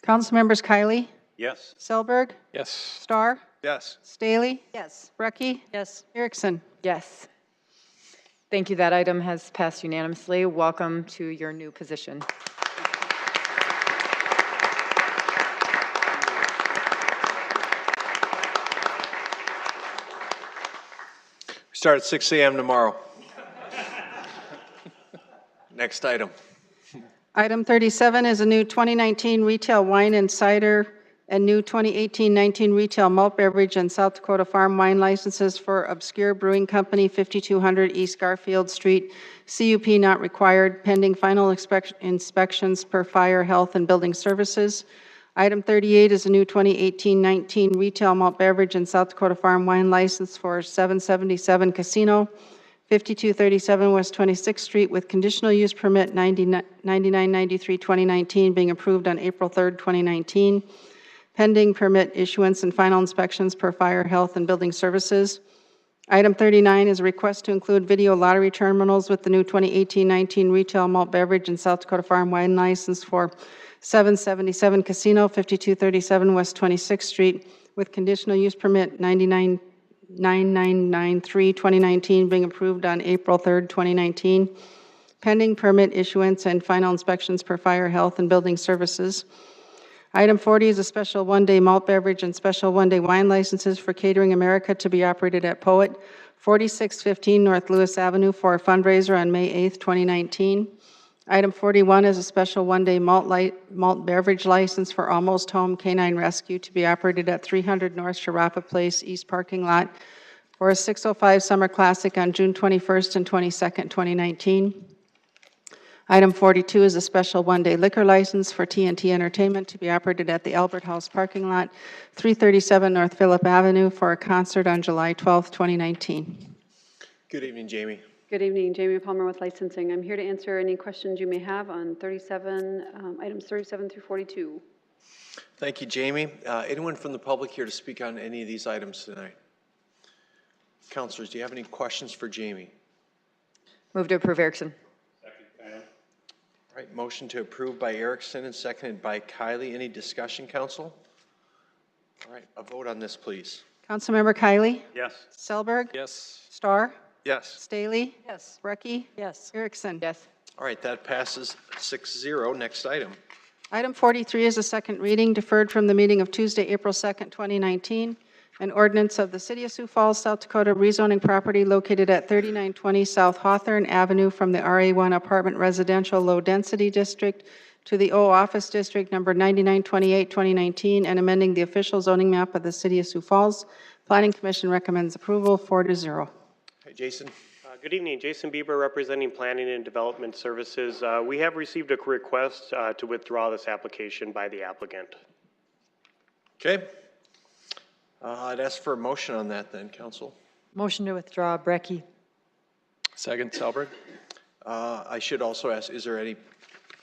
Council members Kiley, Yes. Selberg, Yes. Starr, Yes. Staley, Yes. Brecky, Yes. Erickson. Yes. Thank you. That item has passed unanimously. Welcome to your new position. We start at 6 a.m. tomorrow. Next item. Item 37 is a new 2019 retail wine and cider and new 2018-19 retail malt beverage and South Dakota farm wine licenses for Obscure Brewing Company, 5200 East Garfield Street, CUP not required, pending final inspections per Fire, Health, and Building Services. Item 38 is a new 2018-19 retail malt beverage and South Dakota farm wine license for 777 Casino, 5237 West 26th Street, with conditional use permit 9993-2019 being approved on April 3rd, 2019. Pending permit issuance and final inspections per Fire, Health, and Building Services. Item 39 is a request to include video lottery terminals with the new 2018-19 retail malt beverage and South Dakota farm wine license for 777 Casino, 5237 West 26th Street, with conditional use permit 9993-2019 being approved on April 3rd, 2019. Pending permit issuance and final inspections per Fire, Health, and Building Services. Item 40 is a special one-day malt beverage and special one-day wine licenses for Catering America to be operated at Poet, 4615 North Lewis Avenue for a fundraiser on May 8th, 2019. Item 41 is a special one-day malt beverage license for Almost Home Canine Rescue to be operated at 300 North Sharapa Place East Parking Lot for a 605 Summer Classic on June 21st and 22nd, 2019. Item 42 is a special one-day liquor license for TNT Entertainment to be operated at the Albert House Parking Lot, 337 North Phillip Avenue for a concert on July 12th, 2019. Good evening, Jamie. Good evening, Jamie Palmer with licensing. I'm here to answer any questions you may have on items 37 through 42. Thank you, Jamie. Anyone from the public here to speak on any of these items tonight? Councilors, do you have any questions for Jamie? Move to approve Erickson. All right, motion to approve by Erickson and seconded by Kylie. Any discussion, council? All right, a vote on this, please. Councilmember Kylie? Yes. Selberg? Yes. Starr? Yes. Staley? Yes. Brecky? Yes. Erickson? Yes. All right, that passes 6-0. Next item. Item 43 is a second reading, deferred from the meeting of Tuesday, April 2nd, 2019. An ordinance of the City of Sioux Falls, South Dakota, rezoning property located at 3920 South Hawthorne Avenue from the RA1 Apartment Residential Low Density District to the O Office District number 9928, 2019, and amending the official zoning map of the City of Sioux Falls. Planning Commission recommends approval 4-0. Hey, Jason. Good evening, Jason Bieber representing Planning and Development Services. We have received a request to withdraw this application by the applicant. Okay. I'd ask for a motion on that then, council. Motion to withdraw, Brecky. Second, Selberg. I should also ask, is there any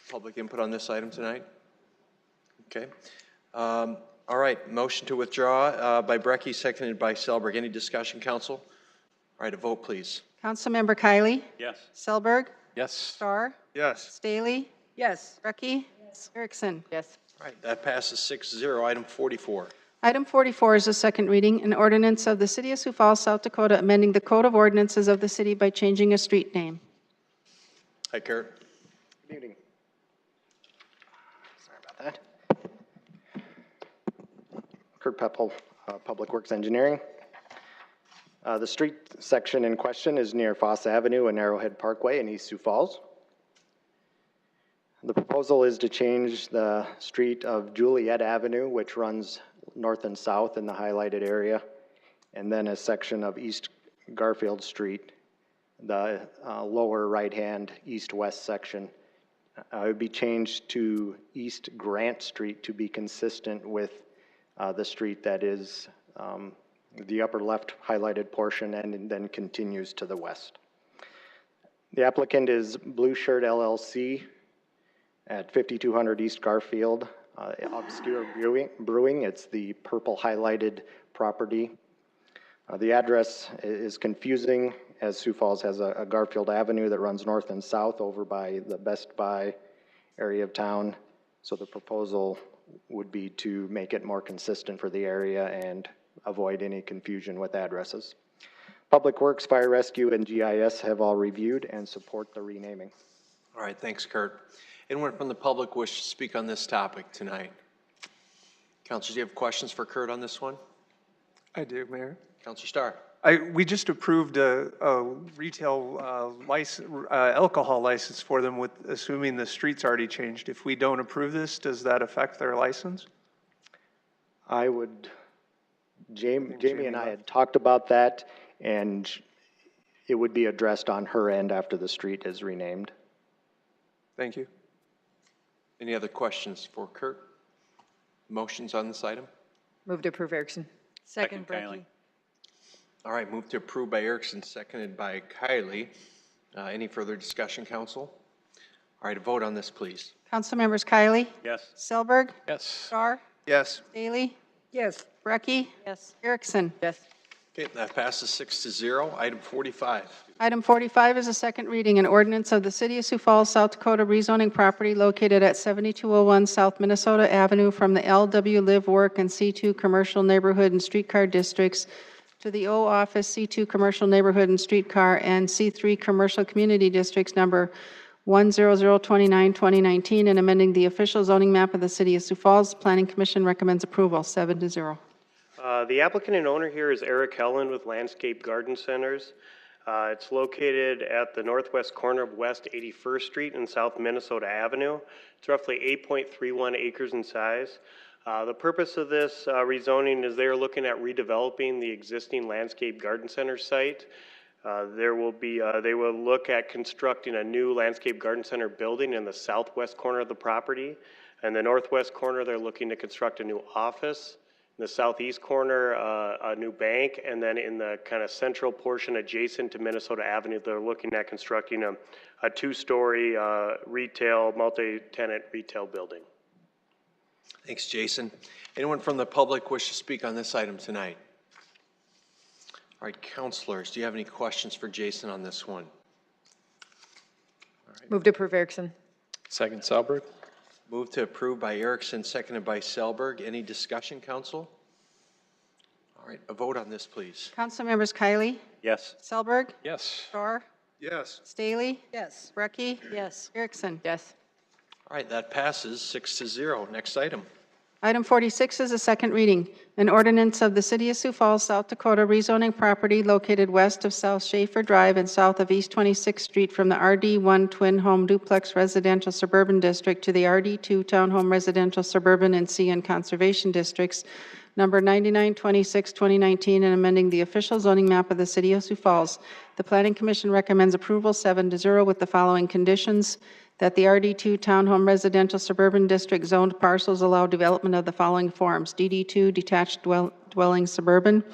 public input on this item tonight? Okay. All right, motion to withdraw by Brecky, seconded by Selberg. Any discussion, council? All right, a vote, please. Councilmember Kylie? Yes. Selberg? Yes. Starr? Yes. Staley? Yes. Brecky? Yes. Erickson? Yes. All right, that passes 6-0. Item 44. Item 44 is a second reading, an ordinance of the City of Sioux Falls, South Dakota, amending the Code of Ordinances of the city by changing a street name. Hi, Kurt. Good evening. Sorry about that. Kurt Peppel, Public Works Engineering. The street section in question is near Foss Avenue and Arrowhead Parkway in East Sioux Falls. The proposal is to change the street of Juliet Avenue, which runs north and south in the highlighted area, and then a section of East Garfield Street, the lower right-hand east-west section. It would be changed to East Grant Street to be consistent with the street that is the upper left highlighted portion and then continues to the west. The applicant is Blue Shirt LLC at 5200 East Garfield. Obscure Brewing, it's the purple highlighted property. The address is confusing as Sioux Falls has a Garfield Avenue that runs north and south over by the Best Buy area of town. So the proposal would be to make it more consistent for the area and avoid any confusion with addresses. Public Works, Fire Rescue, and GIS have all reviewed and support the renaming. All right, thanks, Kurt. Anyone from the public wish to speak on this topic tonight? Councilors, do you have questions for Kurt on this one? I do, Mayor. Councilor Starr. We just approved a retail alcohol license for them with assuming the street's already changed. If we don't approve this, does that affect their license? I would, Jamie and I had talked about that, and it would be addressed on her end after the street is renamed. Thank you. Any other questions for Kurt? Motions on this item? Move to approve Erickson. Second, Brecky. All right, move to approve by Erickson, seconded by Kylie. Any further discussion, council? All right, a vote on this, please. Councilmembers Kylie? Yes. Selberg? Yes. Starr? Yes. Staley? Yes. Brecky? Yes. Erickson? Yes. Okay, that passes 6-0. Item 45. Item 45 is a second reading, an ordinance of the City of Sioux Falls, South Dakota, rezoning property located at 7201 South Minnesota Avenue from the LW Live Work and C2 Commercial Neighborhood and Streetcar Districts to the O Office C2 Commercial Neighborhood and Streetcar and C3 Commercial Community Districts number 10029-2019, and amending the official zoning map of the city of Sioux Falls. Planning Commission recommends approval, 7-0. The applicant and owner here is Eric Helen with Landscape Garden Centers. It's located at the northwest corner of West 81st Street and South Minnesota Avenue. It's roughly 8.31 acres in size. The purpose of this rezoning is they're looking at redeveloping the existing Landscape Garden Center site. They will look at constructing a new Landscape Garden Center building in the southwest corner of the property. In the northwest corner, they're looking to construct a new office. In the southeast corner, a new bank, and then in the kind of central portion adjacent to Minnesota Avenue, they're looking at constructing a two-story retail, multi-tenant retail building. Thanks, Jason. Anyone from the public wish to speak on this item tonight? All right, counselors, do you have any questions for Jason on this one? Move to approve Erickson. Second, Selberg. Move to approve by Erickson, seconded by Selberg. Any discussion, council? All right, a vote on this, please. Council members Kylie? Yes. Selberg? Yes. Starr? Yes. Staley? Yes. Brecky? Yes. Erickson? Yes. All right, that passes 6-0. Next item. Item 46 is a second reading. An ordinance of the City of Sioux Falls, South Dakota rezoning property located west of South Schaefer Drive and south of East 26th Street from the RD1 Twin Home Duplex Residential Suburban District to the RD2 Townhome Residential Suburban and CN Conservation Districts, number 9926-2019, and amending the official zoning map of the City of Sioux Falls. The Planning Commission recommends approval 7-0 with the following conditions: that the RD2 Townhome Residential Suburban District zoned parcels allow development of the following forms: DD2 Detached Dwelling Suburban,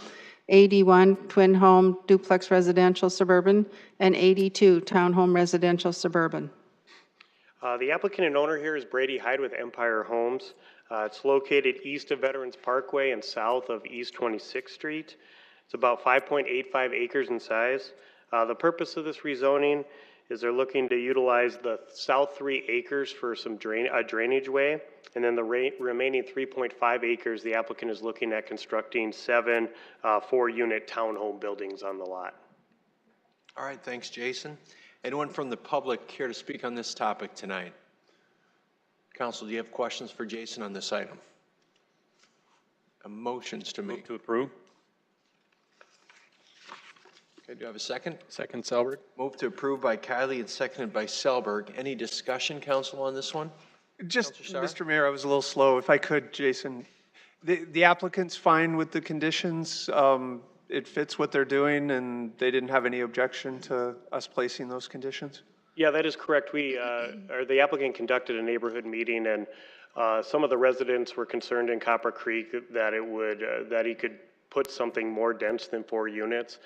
AD1 Twin Home Duplex Residential Suburban, and AD2 Townhome Residential Suburban. The applicant and owner here is Brady Hyde with Empire Homes. It's located east of Veterans Parkway and south of East 26th Street. It's about 5.85 acres in size. The purpose of this rezoning is they're looking to utilize the south 3 acres for some drainage way, and then the remaining 3.5 acres, the applicant is looking at constructing 7 4-unit townhome buildings on the lot. All right, thanks, Jason. Anyone from the public care to speak on this topic tonight? Council, do you have questions for Jason on this item? Motions to make. Move to approve. Okay, do I have a second? Second, Selberg. Move to approve by Kylie and seconded by Selberg. Any discussion, council, on this one? Just, Mr. Mayor, I was a little slow. If I could, Jason, the applicant's fine with the conditions. It fits what they're doing, and they didn't have any objection to us placing those conditions? Yeah, that is correct. The applicant conducted a neighborhood meeting, and some of the residents were concerned in Copper Creek that that he could put something more dense than 4 units.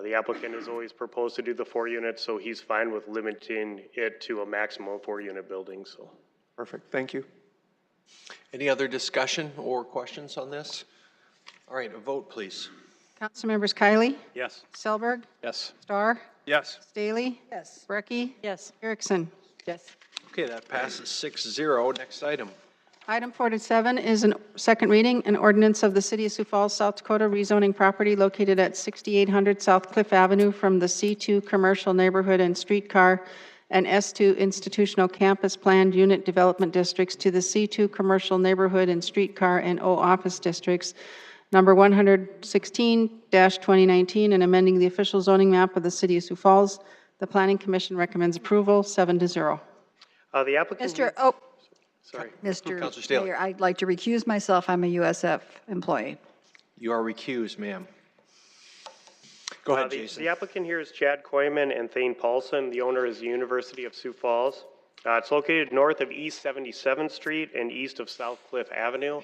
The applicant has always proposed to do the 4 units, so he's fine with limiting it to a maximum 4-unit building. So, perfect. Thank you. Any other discussion or questions on this? All right, a vote, please. Council members Kylie? Yes. Selberg? Yes. Starr? Yes. Staley? Yes. Brecky? Yes. Erickson? Yes. Okay, that passes 6-0. Next item. Item 47 is a second reading, an ordinance of the City of Sioux Falls, South Dakota rezoning property located at 6800 South Cliff Avenue from the C2 Commercial Neighborhood and Streetcar and S2 Institutional Campus Planned Unit Development Districts to the C2 Commercial Neighborhood and Streetcar and O Office Districts, number 116-2019, and amending the official zoning map of the City of Sioux Falls. The Planning Commission recommends approval, 7-0. the applicant. Sorry. Mr. Councilor Staley. Mayor, I'd like to recuse myself. I'm a USF employee. You are recused, ma'am. Go ahead, Jason. The applicant here is Chad Koyman and Thane Paulson. The owner is the University of Sioux Falls. It's located north of East 77th Street and east of South Cliff Avenue.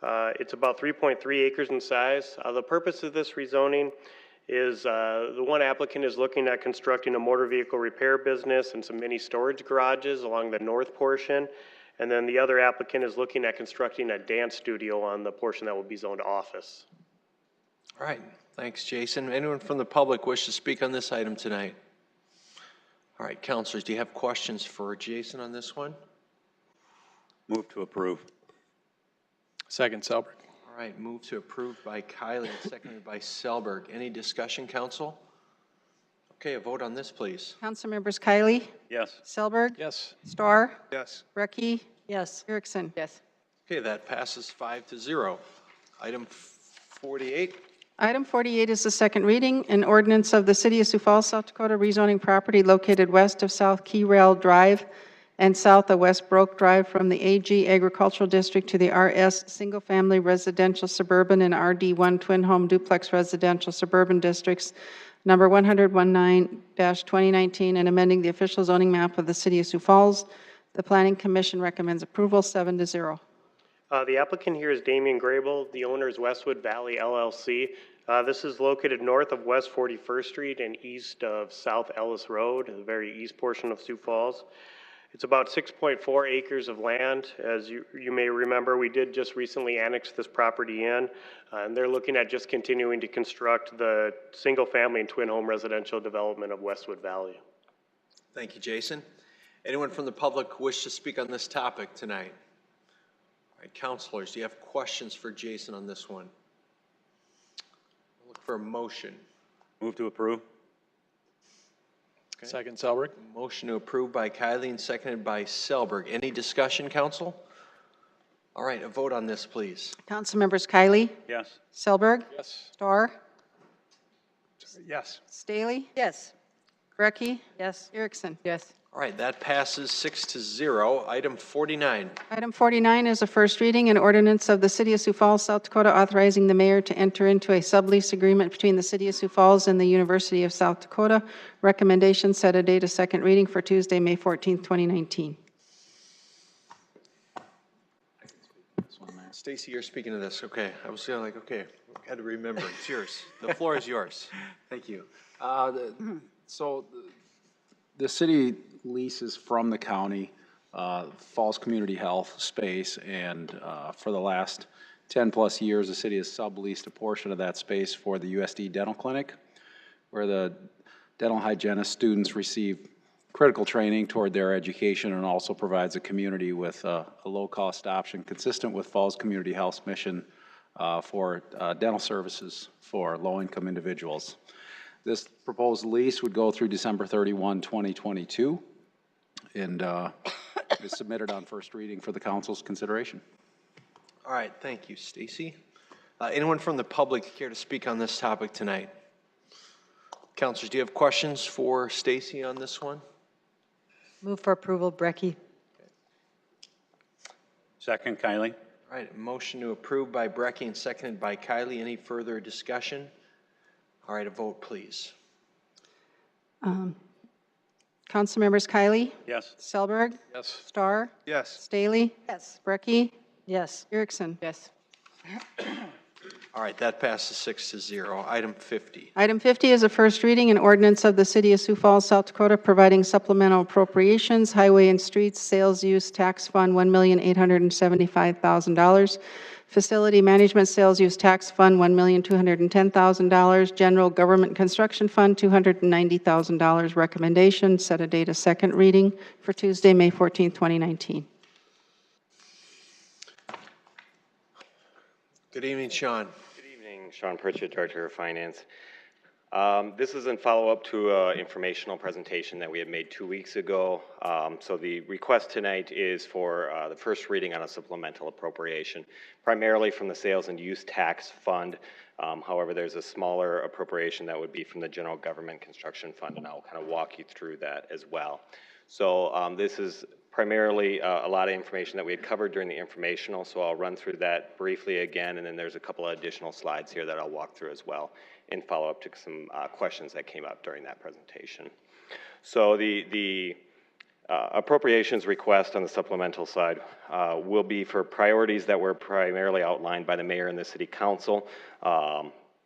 It's about 3.3 acres in size. The purpose of this rezoning is the one applicant is looking at constructing a motor vehicle repair business and some mini storage garages along the north portion. And then the other applicant is looking at constructing a dance studio on the portion that will be zoned office. All right, thanks, Jason. Anyone from the public wish to speak on this item tonight? All right, councilors, do you have questions for Jason on this one? Move to approve. Second, Selberg. All right, move to approve by Kylie and seconded by Selberg. Any discussion, council? Okay, a vote on this, please. Councilmembers Kylie? Yes. Selberg? Yes. Starr? Yes. Brecky? Yes. Erickson? Yes. Okay, that passes 5-0. Item 48. Item 48 is the second reading, an ordinance of the City of Sioux Falls, South Dakota, rezoning property located west of South Key Rail Drive and south of West Broke Drive from the AG Agricultural District to the RS Single Family Residential Suburban and RD1 Twin Home Duplex Residential Suburban Districts, number 119-2019, and amending the official zoning map of the City of Sioux Falls. The Planning Commission recommends approval 7-0. The applicant here is Damian Grable. The owner is Westwood Valley LLC. This is located north of West 41st Street and east of South Ellis Road, the very east portion of Sioux Falls. It's about 6.4 acres of land. As you may remember, we did just recently annex this property in, and they're looking at just continuing to construct the single-family and twin-home residential development of Westwood Valley. Thank you, Jason. Anyone from the public wish to speak on this topic tonight? All right, counselors, do you have questions for Jason on this one? I'll look for a motion. Move to approve. Okay. Second, Selberg. Motion to approve by Kylie and seconded by Selberg. Any discussion, council? All right, a vote on this, please. Councilmembers Kylie? Yes. Selberg? Yes. Starr? Yes. Staley? Yes. Brecky? Yes. Erickson? Yes. All right, that passes 6-0. Item 49. Item 49 is a first reading, an ordinance of the City of Sioux Falls, South Dakota, authorizing the mayor to enter into a sublease agreement between the City of Sioux Falls and the University of South Dakota. Recommendation, set a date of second reading for Tuesday, May 14th, 2019. Stacy, you're speaking to this. Okay, I was feeling like, okay, I had to remember. It's yours. The floor is yours. Thank you. The city leases from the county Falls Community Health space, and for the last 10-plus years, the city has subleased a portion of that space for the USD Dental Clinic, where the dental hygienist students receive critical training toward their education, and also provides a community with a low-cost option consistent with Falls Community Health's mission for dental services for low-income individuals. This proposed lease would go through December 31, 2022, and is submitted on first reading for the council's consideration. All right, thank you, Stacy. Anyone from the public care to speak on this topic tonight? Councilors, do you have questions for Stacy on this one? Move for approval, Brecky. Second, Kylie. All right, motion to approve by Brecky and seconded by Kylie. Any further discussion? All right, a vote, please. Councilmembers Kylie? Yes. Selberg? Yes. Starr? Yes. Staley? Yes. Brecky? Yes. Erickson? Yes. All right, that passes 6-0. Item 50. Item 50 is a first reading, an ordinance of the City of Sioux Falls, South Dakota, providing supplemental appropriations, highway and streets, sales use tax fund, $1,875,000. Facility management sales use tax fund, $1,210,000. General government construction fund, $290,000. Recommendation, set a date of second reading for Tuesday, May 14, 2019. Good evening, Sean. Good evening, Sean Pritchett, Director of Finance. This is in follow-up to an informational presentation that we had made 2 weeks ago. So the request tonight is for the first reading on a supplemental appropriation, primarily from the Sales and Use Tax Fund. However, there's a smaller appropriation that would be from the General Government Construction Fund, and I'll kind of walk you through that as well. So this is primarily a lot of information that we had covered during the informational, so I'll run through that briefly again, and then there's a couple of additional slides here that I'll walk through as well in follow-up to some questions that came up during that presentation. So the appropriations request on the supplemental side will be for priorities that were primarily outlined by the mayor and the city council.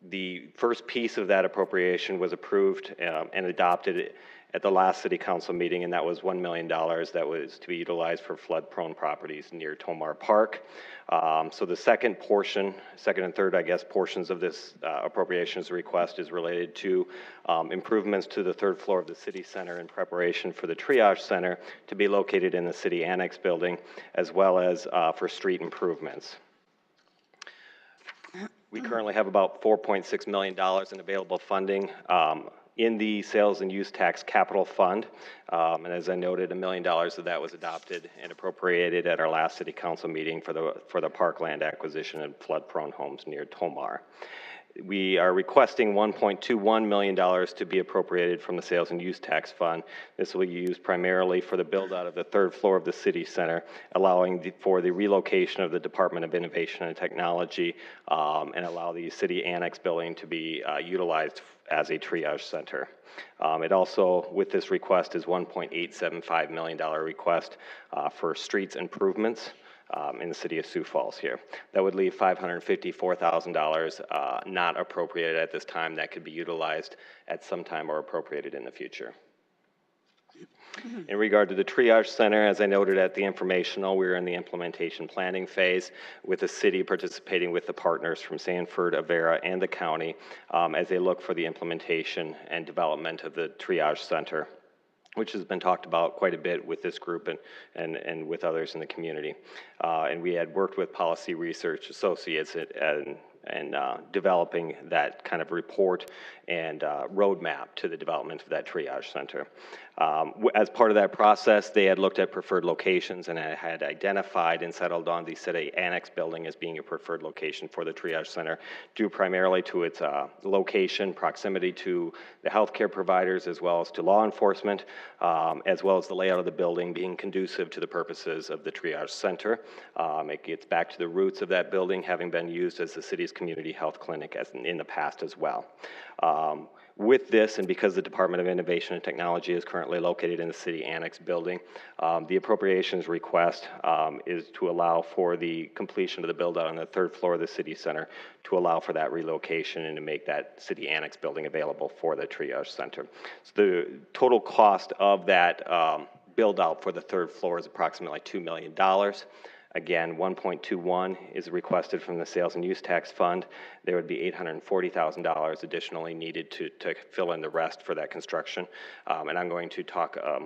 The first piece of that appropriation was approved and adopted at the last city council meeting, and that was $1 million that was to be utilized for flood-prone properties near Tomar Park. So the second and third, I guess, portions of this appropriations request is related to improvements to the third floor of the city center in preparation for the triage center to be located in the city annex building, as well as for street improvements. We currently have about $4.6 million in available funding. in the sales and use tax capital fund. And as I noted, $1 million of that was adopted and appropriated at our last city council meeting for the parkland acquisition and flood-prone homes near Tomar. We are requesting $1.21 million to be appropriated from the sales and use tax fund. This will be used primarily for the build out of the third floor of the city center, allowing for the relocation of the Department of Innovation and Technology, and allow the city annex building to be utilized as a triage center. It also, with this request, is $1.875 million request for streets improvements in the city of Sioux Falls here. That would leave $554,000 not appropriated at this time that could be utilized at some time or appropriated in the future. In regard to the triage center, as I noted at the informational, we're in the implementation planning phase with the city participating with the partners from Sanford, Avera, and the county as they look for the implementation and development of the triage center, which has been talked about quite a bit with this group and with others in the community. And we had worked with Policy Research Associates and developing that kind of report and roadmap to the development of that triage center. As part of that process, they had looked at preferred locations and had identified and settled on the city annex building as being a preferred location for the triage center, due primarily to its location, proximity to the healthcare providers, as well as to law enforcement, as well as the layout of the building being conducive to the purposes of the triage center. It gets back to the roots of that building having been used as the city's community health clinic as in the past as well. With this, and because the Department of Innovation and Technology is currently located in the city annex building, the appropriations request is to allow for the completion of the build out on the third floor of the city center to allow for that relocation and to make that city annex building available for the triage center. So the total cost of that build out for the third floor is approximately $2 million. Again, 1.21 is requested from the sales and use tax fund. There would be $840,000 additionally needed to fill in the rest for that construction. And I'm going to talk a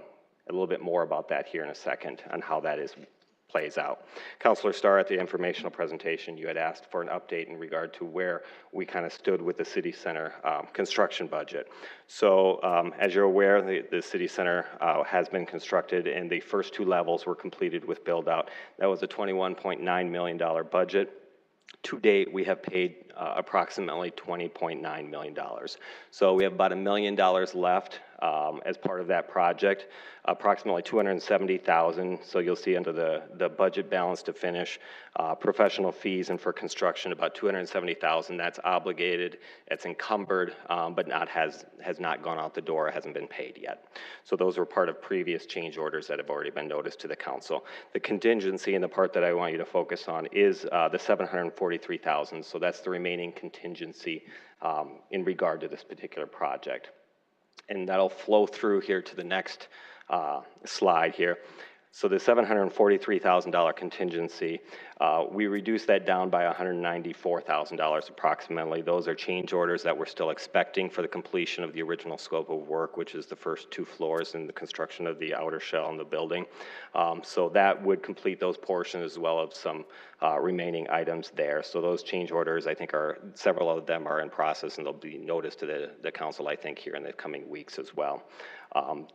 little bit more about that here in a second on how that plays out. Councilor Starr, at the informational presentation, you had asked for an update in regard to where we kind of stood with the city center construction budget. So as you're aware, the city center has been constructed and the first two levels were completed with build out. That was a $21.9 million budget. To date, we have paid approximately $20.9 million. So we have about $1 million left as part of that project, approximately $270,000. So you'll see under the budget balance to finish, professional fees and for construction about $270,000. That's obligated, it's encumbered, but has not gone out the door, hasn't been paid yet. So those were part of previous change orders that have already been noticed to the council. The contingency and the part that I want you to focus on is the $743,000. So that's the remaining contingency in regard to this particular project. And that'll flow through here to the next slide here. So the $743,000 contingency, we reduced that down by $194,000 approximately. Those are change orders that we're still expecting for the completion of the original scope of work, which is the first two floors and the construction of the outer shell in the building. So that would complete those portions as well as some remaining items there. So those change orders, I think, several of them are in process and they'll be noticed to the council, I think, here in the coming weeks as well.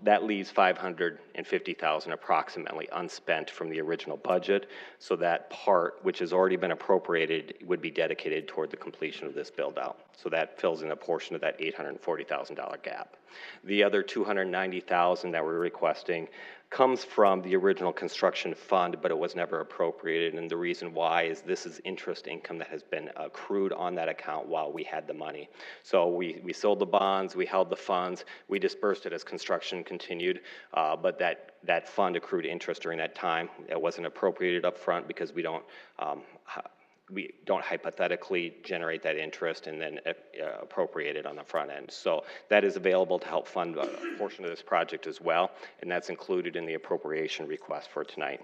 That leaves $550,000 approximately unspent from the original budget. So that part, which has already been appropriated, would be dedicated toward the completion of this build out. So that fills in a portion of that $840,000 gap. The other $290,000 that we're requesting comes from the original construction fund, but it was never appropriated. And the reason why is this is interest income that has been accrued on that account while we had the money. So we sold the bonds, we held the funds, we dispersed it as construction continued, but that fund accrued interest during that time. It wasn't appropriated up front because we don't hypothetically generate that interest and then appropriate it on the front end. So that is available to help fund a portion of this project as well, and that's included in the appropriation request for tonight.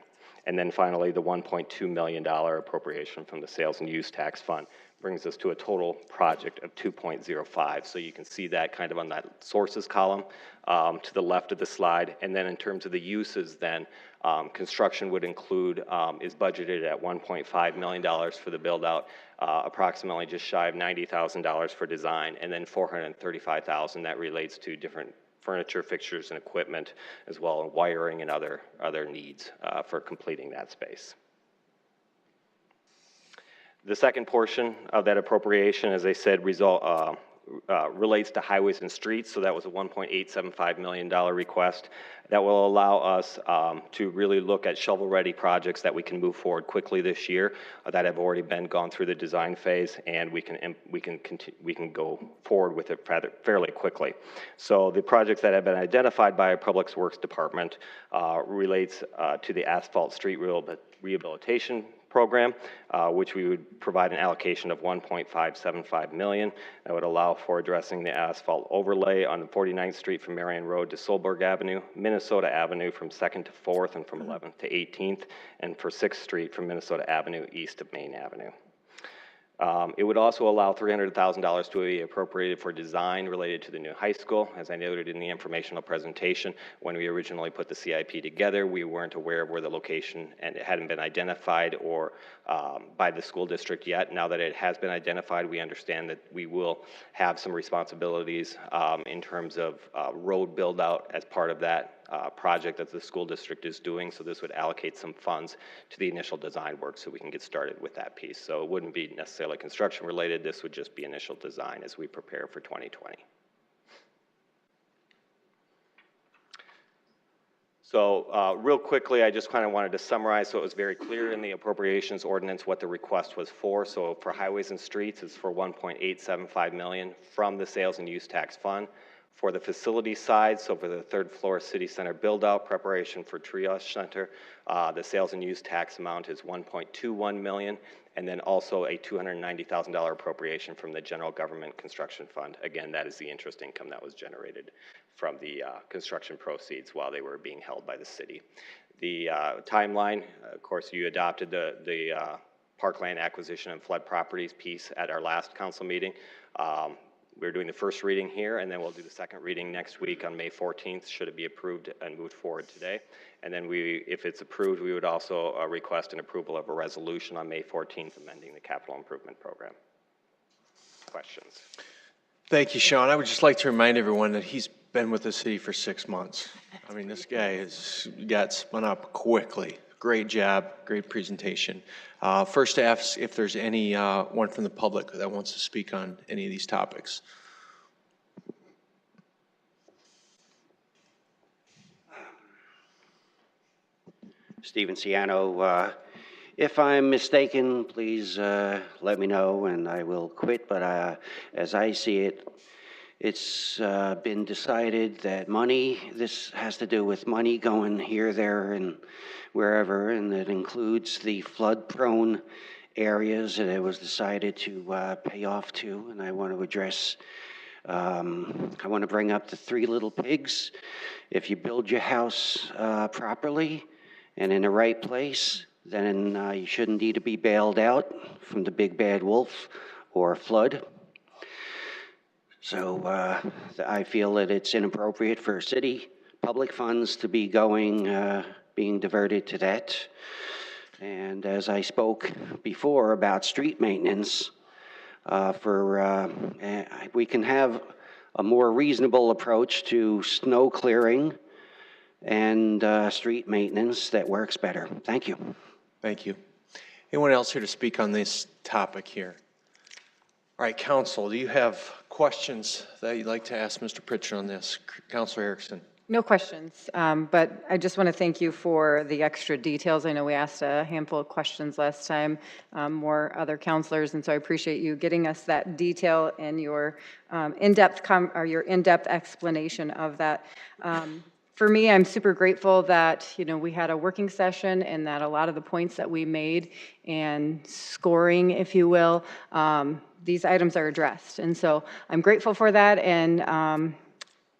And then finally, the $1.2 million appropriation from the sales and use tax fund brings us to a total project of 2.05. So you can see that kind of on that sources column to the left of the slide. And then in terms of the uses then, construction would include, is budgeted at $1.5 million for the build out, approximately just shy of $90,000 for design, and then $435,000 that relates to different furniture, fixtures, and equipment, as well as wiring and other needs for completing that space. The second portion of that appropriation, as I said, relates to highways and streets, so that was a $1.875 million request. That will allow us to really look at shovel-ready projects that we can move forward quickly this year that have already been gone through the design phase, and we can go forward with it fairly quickly. So the projects that have been identified by our Public Works Department relates to the asphalt street rehabilitation program, which we would provide an allocation of $1.575 million. That would allow for addressing the asphalt overlay on 49th Street from Marion Road to Solberg Avenue, Minnesota Avenue from 2nd to 4th and from 11th to 18th, and for 6th Street from Minnesota Avenue east of Main Avenue. It would also allow $300,000 to be appropriated for design related to the new high school. As I noted in the informational presentation, when we originally put the CIP together, we weren't aware of where the location, and it hadn't been identified or by the school district yet. Now that it has been identified, we understand that we will have some responsibilities in terms of road build out as part of that project that the school district is doing. So this would allocate some funds to the initial design work so we can get started with that piece. So it wouldn't be necessarily construction related. This would just be initial design as we prepare for 2020. So real quickly, I just kind of wanted to summarize so it was very clear in the appropriations ordinance what the request was for. So for highways and streets, it's for $1.875 million from the sales and use tax fund. For the facility side, so for the third floor city center build out preparation for triage center, the sales and use tax amount is $1.21 million, and then also a $290,000 appropriation from the general government construction fund. Again, that is the interest income that was generated from the construction proceeds while they were being held by the city. The timeline, of course, you adopted the parkland acquisition and flood properties piece at our last council meeting. We're doing the first reading here, and then we'll do the second reading next week on May 14th, should it be approved and moved forward today. And then if it's approved, we would also request an approval of a resolution on May 14th amending the capital improvement program. Questions? Thank you, Sean. I would just like to remind everyone that he's been with the city for 6 months. I mean, this guy has got spun up quickly. Great job, great presentation. First, ask if there's any one from the public that wants to speak on any of these topics. Stephen Ciano. If I'm mistaken, please let me know and I will quit. But as I see it, it's been decided that this has to do with money going here, there, and wherever, and it includes the flood-prone areas that it was decided to pay off to. And I want to address, I want to bring up the three little pigs. If you build your house properly and in the right place, then you shouldn't need to be bailed out from the big bad wolf or flood. So I feel that it's inappropriate for city public funds to be being diverted to that. And as I spoke before about street maintenance, we can have a more reasonable approach to snow clearing and street maintenance that works better. Thank you. Thank you. Anyone else here to speak on this topic here? All right, Council, do you have questions that you'd like to ask Mr. Pritchard on this? Councilor Erickson. No questions, but I just want to thank you for the extra details. I know we asked a handful of questions last time, more other counselors, and so I appreciate you getting us that detail and your in-depth explanation of that. For me, I'm super grateful that, we had a working session and that a lot of the points that we made and scoring, if you will, these items are addressed. And so I'm grateful for that. And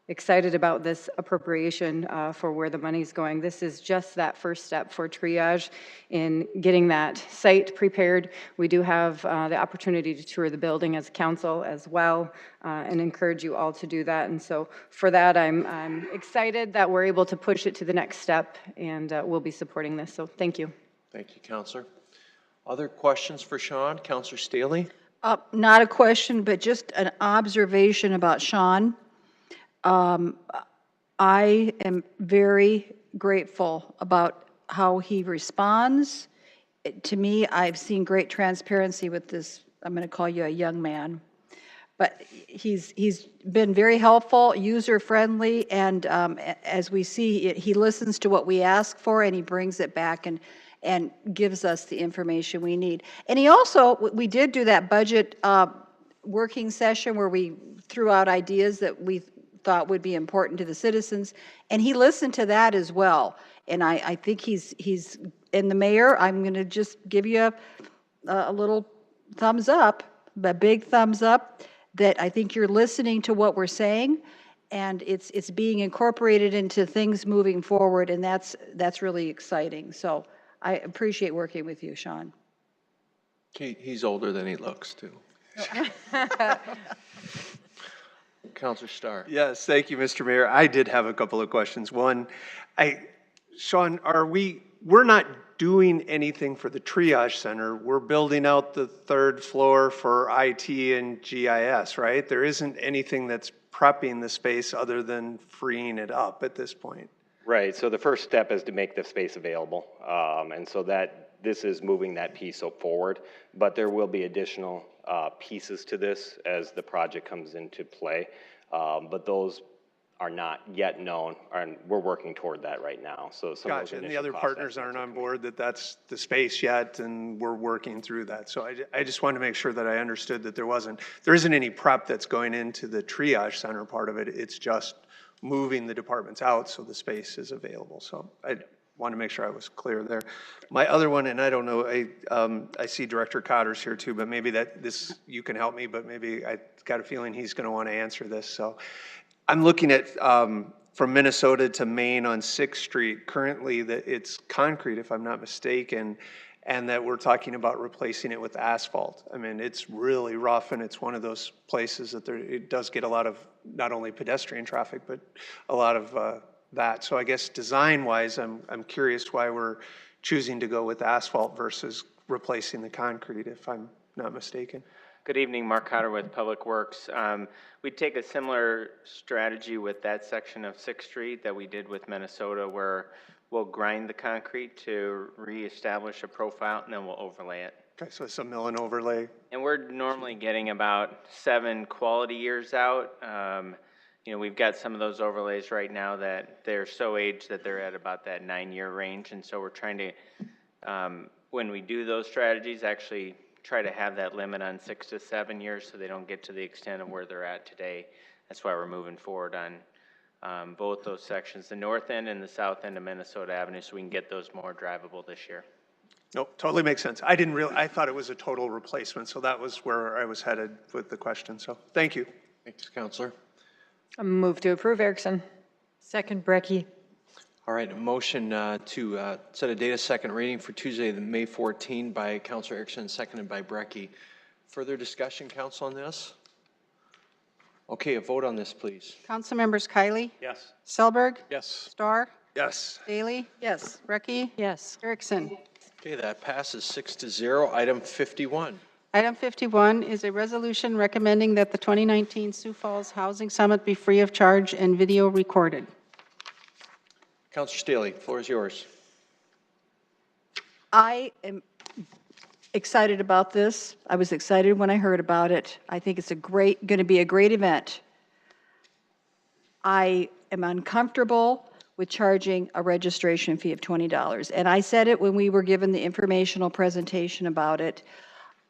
excited about this appropriation for where the money's going. This is just that first step for triage in getting that site prepared. We do have the opportunity to tour the building as a council as well, and encourage you all to do that. And so for that, I'm excited that we're able to push it to the next step, and we'll be supporting this. So thank you. Thank you, Counselor. Other questions for Sean? Counselor Staley? Not a question, but just an observation about Sean. I am very grateful about how he responds. To me, I've seen great transparency with this, I'm going to call you a young man, but he's been very helpful, user-friendly, and as we see, he listens to what we ask for, and he brings it back and gives us the information we need. And he also, we did do that budget working session where we threw out ideas that we thought would be important to the citizens, and he listened to that as well. And I think he's in the mayor, I'm going to just give you a little thumbs up, a big thumbs up, that I think you're listening to what we're saying, and it's being incorporated into things moving forward, and that's really exciting. So I appreciate working with you, Sean. He's older than he looks, too. Counselor Starr. Yes, thank you, Mr. Mayor. I did have a couple of questions. One, Sean, we're not doing anything for the triage center. We're building out the third floor for IT and GIS, right? There isn't anything that's prepping the space other than freeing it up at this point. Right, so the first step is to make the space available. And so this is moving that piece forward, but there will be additional pieces to this as the project comes into play. But those are not yet known, and we're working toward that right now. So some Gotcha, and the other partners aren't on board that that's the space yet, and we're working through that. So I just wanted to make sure that I understood that there isn't any prep that's going into the triage center part of it. It's just moving the departments out so the space is available. So I want to make sure I was clear there. My other one, and I don't know, I see Director Cotter's here too, but maybe you can help me, but maybe I got a feeling he's going to want to answer this. So I'm looking at from Minnesota to Maine on 6th Street. Currently, it's concrete, if I'm not mistaken, and that we're talking about replacing it with asphalt. I mean, it's really rough, and it's one of those places that it does get a lot of not only pedestrian traffic, but a lot of that. So I guess design-wise, I'm curious why we're choosing to go with asphalt versus replacing the concrete, if I'm not mistaken. Good evening, Mark Cotter with Public Works. We'd take a similar strategy with that section of 6th Street that we did with Minnesota, where we'll grind the concrete to reestablish a profile, and then we'll overlay it. Okay, so it's a mill and overlay. And we're normally getting about 7 quality years out. We've got some of those overlays right now that they're so aged that they're at about that 9-year range, and so we're trying to, when we do those strategies, actually try to have that limit on 6 to 7 years so they don't get to the extent of where they're at today. That's why we're moving forward on both those sections, the north end and the south end of Minnesota Avenue, so we can get those more drivable this year. Nope, totally makes sense. I thought it was a total replacement, so that was where I was headed with the question. So thank you. Thanks, Counselor. Move to approve, Erickson. Second, Brecky. All right, a motion to set a date of second reading for Tuesday, May 14 by Counselor Erickson, seconded by Brecky. Further discussion, Council, on this? Okay, a vote on this, please. Council members Kylie? Yes. Selberg? Yes. Starr? Yes. Daly? Yes. Brecky? Yes. Erickson? Okay, that passes 6-0. Item 51. Item 51 is a resolution recommending that the 2019 Sioux Falls Housing Summit be free of charge and video recorded. Counselor Staley, floor is yours. I am excited about this. I was excited when I heard about it. I think it's going to be a great event. I am uncomfortable with charging a registration fee of $20. And I said it when we were given the informational presentation about it.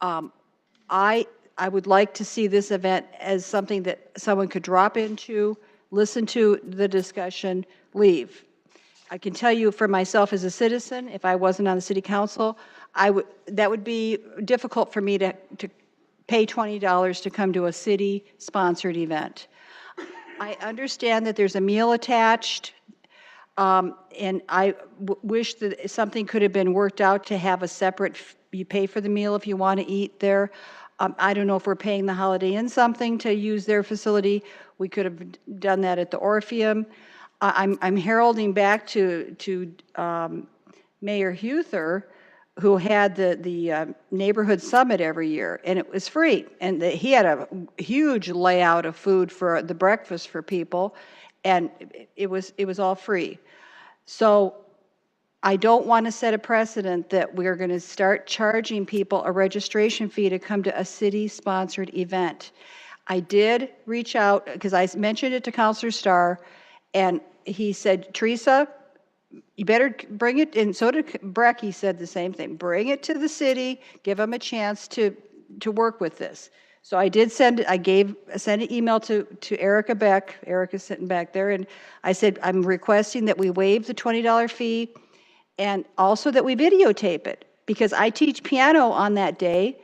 I would like to see this event as something that someone could drop into, listen to the discussion, leave. I can tell you for myself as a citizen, if I wasn't on the city council, that would be difficult for me to pay $20 to come to a city-sponsored event. I understand that there's a meal attached, and I wish that something could have been worked out to have a separate, you pay for the meal if you want to eat there. I don't know if we're paying the Holiday Inn something to use their facility. We could have done that at the Orpheum. I'm heralding back to Mayor Huther, who had the neighborhood summit every year, and it was free. And he had a huge layout of food for the breakfast for people, and it was all free. So I don't want to set a precedent that we're going to start charging people a registration fee to come to a city-sponsored event. I did reach out, because I mentioned it to Counselor Starr, and he said, Teresa, you better bring it, and so did Breck, he said the same thing. Bring it to the city, give them a chance to work with this. So I did send an email to Erica Beck. Erica's sitting back there, and I said, I'm requesting that we waive the $20 fee and also that we videotape it, because I teach piano on that day,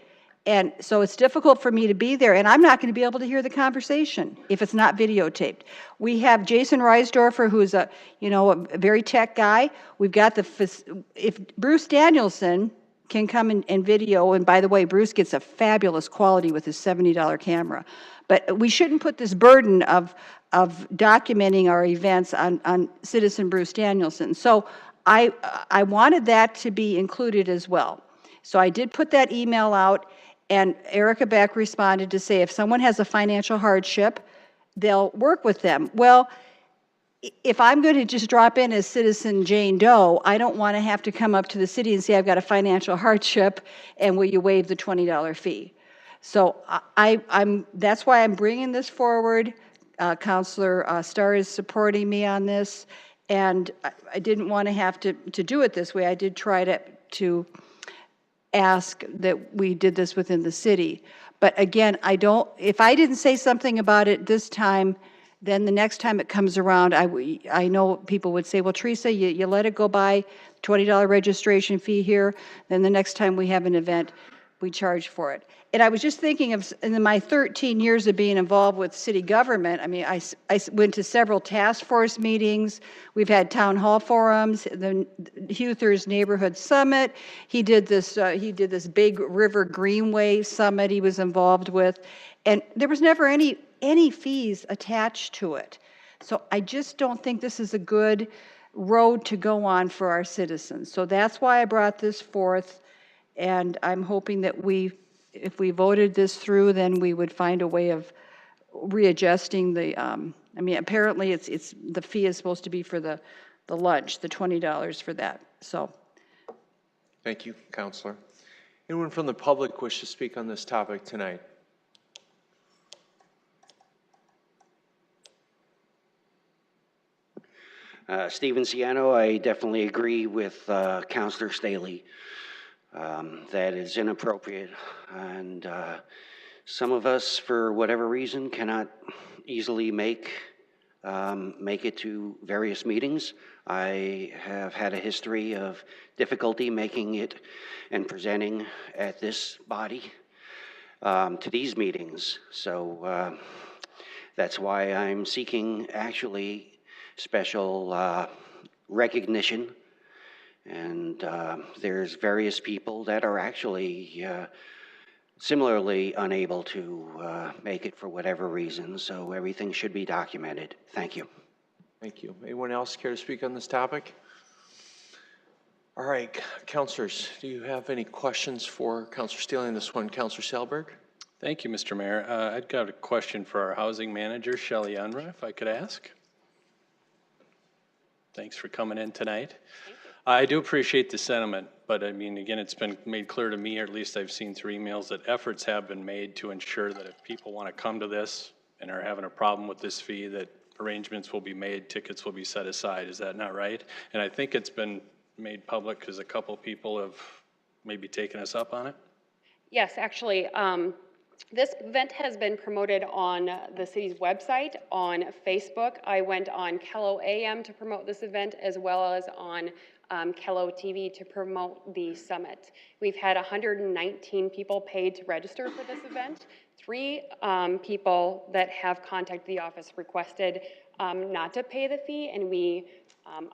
and so it's difficult for me to be there, and I'm not going to be able to hear the conversation if it's not videotaped. We have Jason Reisdorfer, who's a very tech guy. We've got if Bruce Danielson can come and video, and by the way, Bruce gets a fabulous quality with his $70 camera. But we shouldn't put this burden of documenting our events on citizen Bruce Danielson. So I wanted that to be included as well. So I did put that email out, and Erica Beck responded to say if someone has a financial hardship, they'll work with them. Well, if I'm going to just drop in as citizen Jane Doe, I don't want to have to come up to the city and say I've got a financial hardship, and will you waive the $20 fee? So that's why I'm bringing this forward. Counselor Starr is supporting me on this, and I didn't want to have to do it this way. I did try to ask that we did this within the city. But again, if I didn't say something about it this time, then the next time it comes around, I know people would say, well, Teresa, you let it go by, $20 registration fee here, then the next time we have an event, we charge for it. And I was just thinking of, in my 13 years of being involved with city government, I mean, I went to several task force meetings. We've had town hall forums, the Huther's Neighborhood Summit. He did this big River Greenway Summit he was involved with. And there was never any fees attached to it. So I just don't think this is a good road to go on for our citizens. So that's why I brought this forth. And I'm hoping that if we voted this through, then we would find a way of readjusting the, apparently the fee is supposed to be for the lunch, the $20 for that, so. Thank you, Counselor. Anyone from the public wish to speak on this topic tonight? Stephen Ciano, I definitely agree with Counselor Staley. That is inappropriate, and some of us, for whatever reason, cannot easily make it to various meetings. I have had a history of difficulty making it and presenting at this body to these meetings, so that's why I'm seeking actually special recognition. And there's various people that are actually similarly unable to make it for whatever reason, so everything should be documented. Thank you. Thank you. Anyone else care to speak on this topic? All right, counselors, do you have any questions for Counselor Staley on this one? Counselor Selberg? Thank you, Mr. Mayor. I've got a question for our housing manager, Shelley Unruh, if I could ask. Thanks for coming in tonight. I do appreciate the sentiment, but I mean, again, it's been made clear to me, or at least I've seen through emails, that efforts have been made to ensure that if people want to come to this and are having a problem with this fee, that arrangements will be made, tickets will be set aside. Is that not right? And I think it's been made public because a couple of people have maybe taken us up on it. Yes, actually, this event has been promoted on the city's website, on Facebook. I went on Kello AM to promote this event, as well as on Kello TV to promote the summit. We've had 119 people paid to register for this event. 3 people that have contacted the office requested not to pay the fee, and we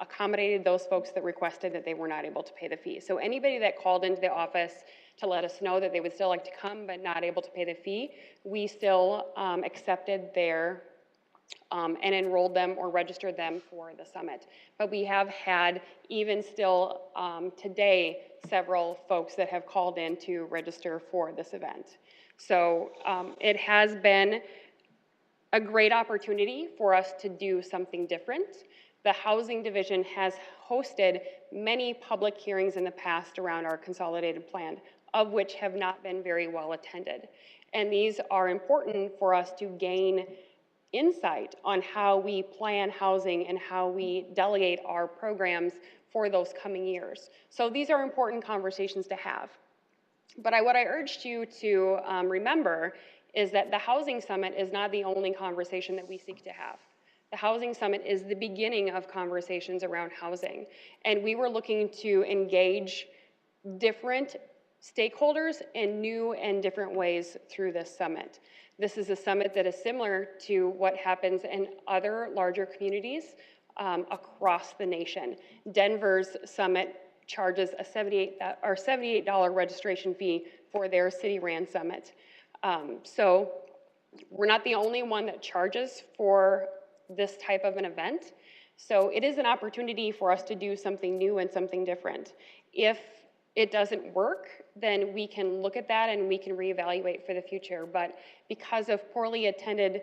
accommodated those folks that requested that they were not able to pay the fee. So anybody that called into the office to let us know that they would still like to come but not able to pay the fee, we still accepted their and enrolled them or registered them for the summit. But we have had, even still today, several folks that have called in to register for this event. So it has been a great opportunity for us to do something different. The Housing Division has hosted many public hearings in the past around our consolidated plan, of which have not been very well attended. And these are important for us to gain insight on how we plan housing and how we delegate our programs for those coming years. So these are important conversations to have. But what I urged you to remember is that the Housing Summit is not the only conversation that we seek to have. The Housing Summit is the beginning of conversations around housing. And we were looking to engage different stakeholders in new and different ways through this summit. This is a summit that is similar to what happens in other larger communities across the nation. Denver's summit charges a $78 registration fee for their city-ran summit. So we're not the only one that charges for this type of an event. So it is an opportunity for us to do something new and something different. If it doesn't work, then we can look at that and we can reevaluate for the future. But because of poorly attended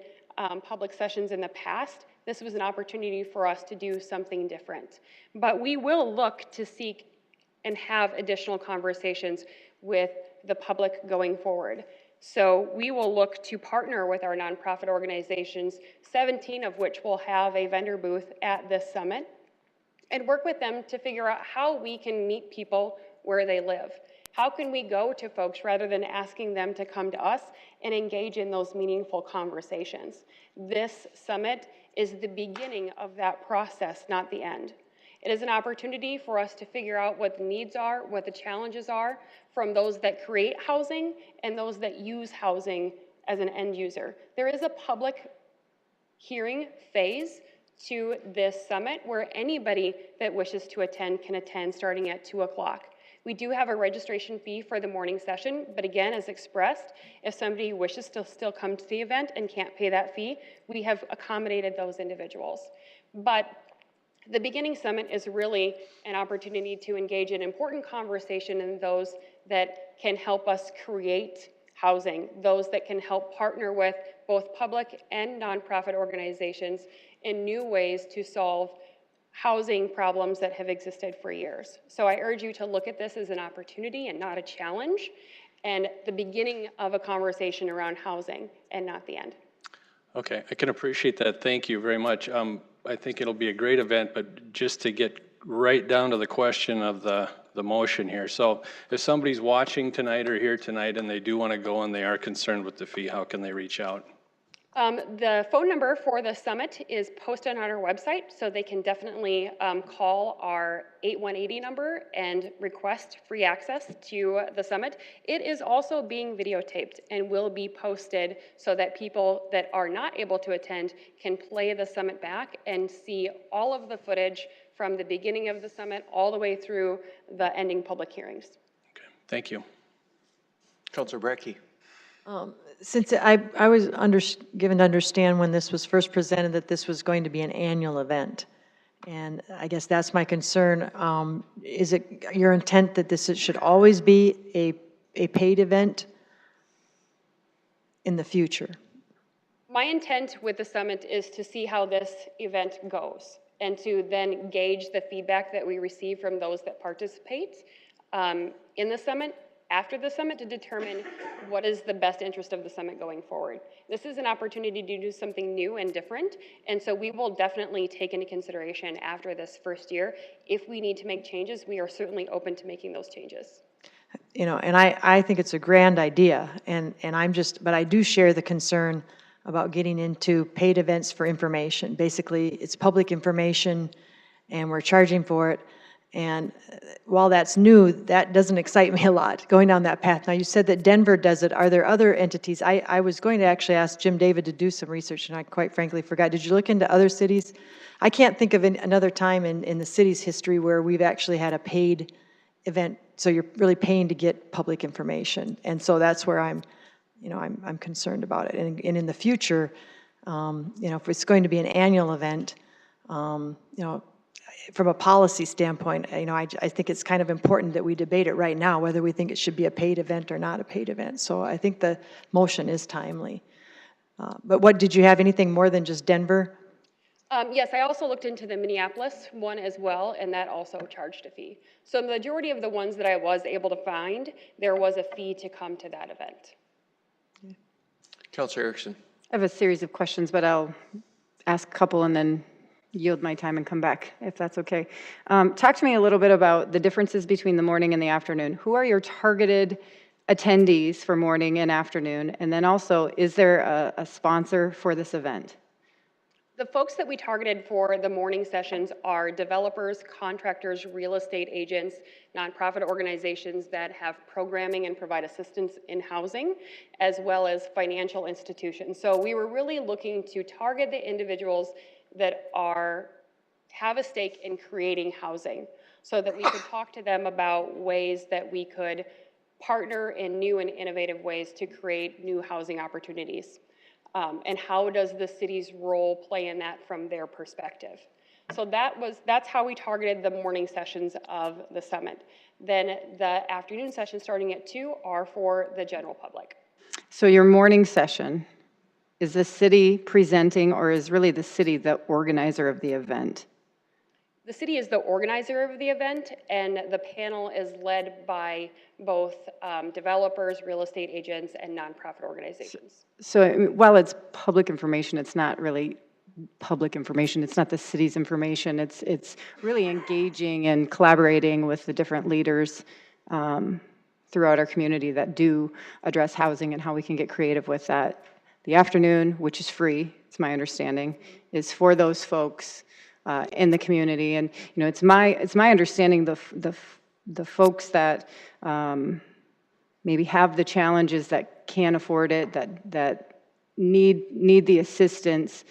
public sessions in the past, this was an opportunity for us to do something different. But we will look to seek and have additional conversations with the public going forward. So we will look to partner with our nonprofit organizations, 17 of which will have a vendor booth at this summit, and work with them to figure out how we can meet people where they live. How can we go to folks rather than asking them to come to us and engage in those meaningful conversations? This summit is the beginning of that process, not the end. It is an opportunity for us to figure out what the needs are, what the challenges are from those that create housing and those that use housing as an end user. There is a public hearing phase to this summit where anybody that wishes to attend can attend starting at 2 o'clock. We do have a registration fee for the morning session, but again, as expressed, if somebody wishes to still come to the event and can't pay that fee, we have accommodated those individuals. But the beginning summit is really an opportunity to engage in important conversation in those that can help us create housing, those that can help partner with both public and nonprofit organizations in new ways to solve housing problems that have existed for years. So I urge you to look at this as an opportunity and not a challenge, and the beginning of a conversation around housing and not the end. Okay, I can appreciate that. Thank you very much. I think it'll be a great event, but just to get right down to the question of the motion here. So if somebody's watching tonight or here tonight and they do want to go and they are concerned with the fee, how can they reach out? The phone number for the summit is posted on our website, so they can definitely call our 8180 number and request free access to the summit. It is also being videotaped and will be posted so that people that are not able to attend can play the summit back and see all of the footage from the beginning of the summit all the way through the ending public hearings. Okay, thank you. Councilor Brecky. Since I was given to understand when this was first presented that this was going to be an annual event, and I guess that's my concern. Is it your intent that this should always be a paid event in the future? My intent with the summit is to see how this event goes and to then gauge the feedback that we receive from those that participate in the summit, after the summit, to determine what is the best interest of the summit going forward. This is an opportunity to do something new and different, and so we will definitely take into consideration after this first year. If we need to make changes, we are certainly open to making those changes. You know, and I think it's a grand idea, and but I do share the concern about getting into paid events for information. Basically, it's public information, and we're charging for it. And while that's new, that doesn't excite me a lot, going down that path. Now, you said that Denver does it. Are there other entities? I was going to actually ask Jim David to do some research, and I quite frankly forgot. Did you look into other cities? I can't think of another time in the city's history where we've actually had a paid event, so you're really paying to get public information. And so that's where I'm concerned about it. And in the future, if it's going to be an annual event, from a policy standpoint, I think it's kind of important that we debate it right now, whether we think it should be a paid event or not a paid event. So I think the motion is timely. But did you have anything more than just Denver? Yes, I also looked into the Minneapolis one as well, and that also charged a fee. So the majority of the ones that I was able to find, there was a fee to come to that event. Councilor Erickson. I have a series of questions, but I'll ask a couple and then yield my time and come back, if that's okay. Talk to me a little bit about the differences between the morning and the afternoon. Who are your targeted attendees for morning and afternoon? And then also, is there a sponsor for this event? The folks that we targeted for the morning sessions are developers, contractors, real estate agents, nonprofit organizations that have programming and provide assistance in housing, as well as financial institutions. So we were really looking to target the individuals that have a stake in creating housing, so that we could talk to them about ways that we could partner in new and innovative ways to create new housing opportunities. And how does the city's role play in that from their perspective? So that's how we targeted the morning sessions of the summit. Then the afternoon sessions starting at 2 are for the general public. So your morning session, is the city presenting, or is really the city the organizer of the event? The city is the organizer of the event, and the panel is led by both developers, real estate agents, and nonprofit organizations. So while it's public information, it's not really public information. It's not the city's information. It's really engaging and collaborating with the different leaders throughout our community that do address housing and how we can get creative with that. The afternoon, which is free, it's my understanding, is for those folks in the community. And it's my understanding the folks that maybe have the challenges, that can't afford it, that need the assistance.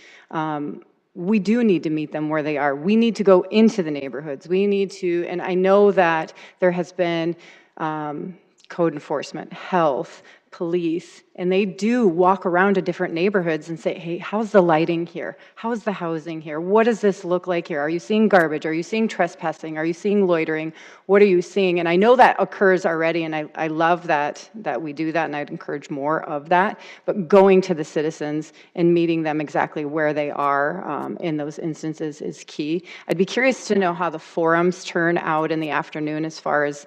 We do need to meet them where they are. We need to go into the neighborhoods. We need to, and I know that there has been code enforcement, health, police, and they do walk around to different neighborhoods and say, hey, how's the lighting here? How's the housing here? What does this look like here? Are you seeing garbage? Are you seeing trespassing? Are you seeing loitering? What are you seeing? And I know that occurs already, and I love that we do that, and I'd encourage more of that. But going to the citizens and meeting them exactly where they are in those instances is key. I'd be curious to know how the forums turn out in the afternoon as far as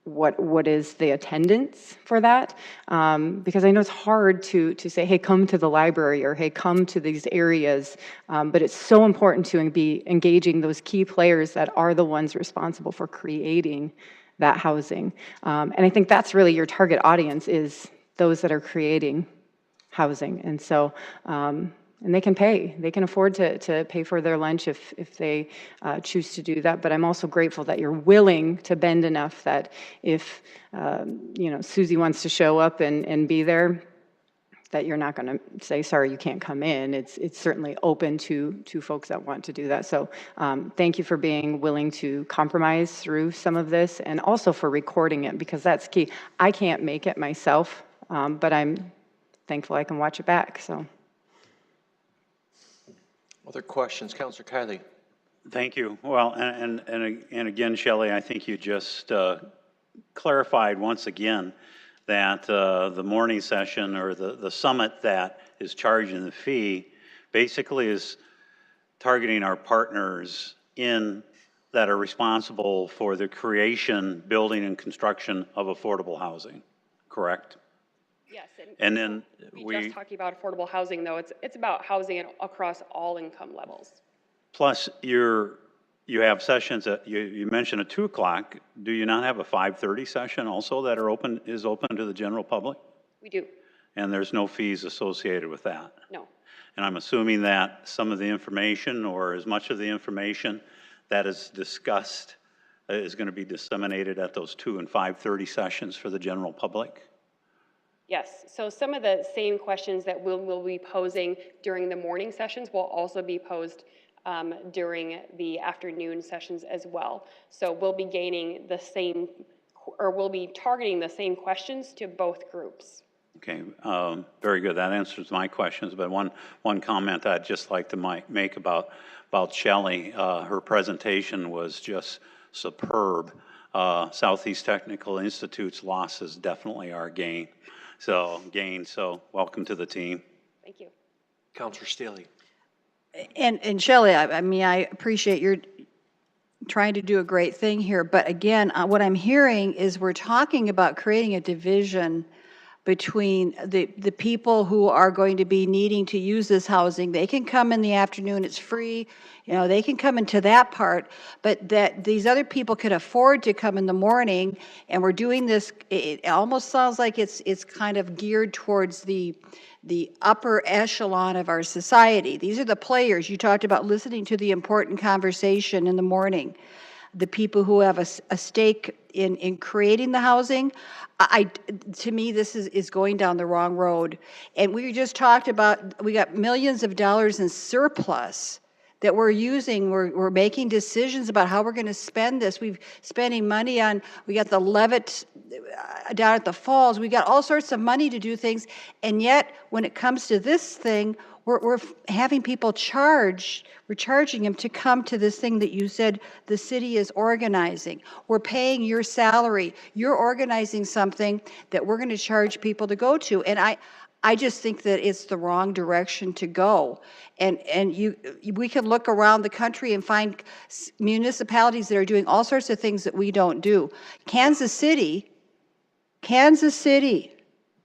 what is the attendance for that? Because I know it's hard to say, hey, come to the library, or hey, come to these areas, but it's so important to be engaging those key players that are the ones responsible for creating that housing. And I think that's really your target audience, is those that are creating housing. And so, and they can afford to pay for their lunch if they choose to do that. But I'm also grateful that you're willing to bend enough that if Susie wants to show up and be there, that you're not going to say, sorry, you can't come in. It's certainly open to folks that want to do that. So thank you for being willing to compromise through some of this, and also for recording it, because that's key. I can't make it myself, but I'm thankful I can watch it back. So. Other questions? Councilor Kiley. Thank you. Well, and again, Shelley, I think you just clarified once again that the morning session, or the summit that is charging the fee, basically is targeting our partners that are responsible for the creation, building, and construction of affordable housing, correct? Yes, and then we just talking about affordable housing, though. It's about housing across all income levels. Plus, you have sessions that you mentioned at 2 o'clock. Do you not have a 5:30 session also that is open to the general public? We do. And there's no fees associated with that? No. And I'm assuming that some of the information, or as much of the information that is discussed is going to be disseminated at those 2 and 5:30 sessions for the general public? Yes, so some of the same questions that we'll be posing during the morning sessions will also be posed during the afternoon sessions as well. So we'll be gaining the same, or we'll be targeting the same questions to both groups. Okay, very good. That answers my questions. But one comment I'd just like to make about Shelley. Her presentation was just superb. Southeast Technical Institute's losses definitely are gain. So welcome to the team. Thank you. Counselor Staley. And Shelley, I mean, I appreciate your trying to do a great thing here, but again, what I'm hearing is we're talking about creating a division between the people who are going to be needing to use this housing. They can come in the afternoon, it's free, you know, they can come into that part, but that these other people can afford to come in the morning, and we're doing this, it almost sounds like it's kind of geared towards the upper echelon of our society. These are the players. You talked about listening to the important conversation in the morning. The people who have a stake in creating the housing, to me, this is going down the wrong road. And we just talked about, we got millions of dollars in surplus that we're using. We're making decisions about how we're going to spend this. We've spending money on, we got the Levitt down at the falls. We got all sorts of money to do things. And yet, when it comes to this thing, we're having people charge, we're charging them to come to this thing that you said the city is organizing. We're paying your salary. You're organizing something that we're going to charge people to go to. And I just think that it's the wrong direction to go. And we can look around the country and find municipalities that are doing all sorts of things that we don't do. Kansas City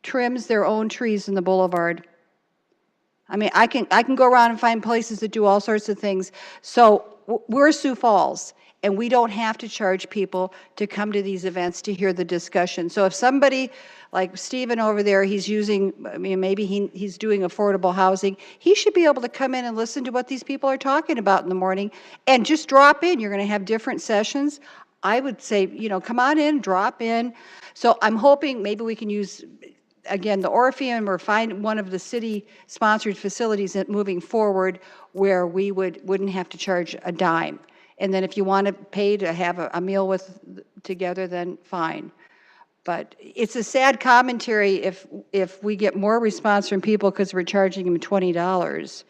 trims their own trees in the boulevard. I mean, I can go around and find places that do all sorts of things. So we're Sioux Falls, and we don't have to charge people to come to these events to hear the discussion. So if somebody like Stephen over there, he's using, I mean, maybe he's doing affordable housing, he should be able to come in and listen to what these people are talking about in the morning and just drop in. You're going to have different sessions. I would say, you know, come on in, drop in. So I'm hoping maybe we can use, again, the Orpheum, or find one of the city-sponsored facilities that moving forward where we wouldn't have to charge a dime. And then if you want to pay to have a meal together, then fine. But it's a sad commentary if we get more response from people because we're charging them $20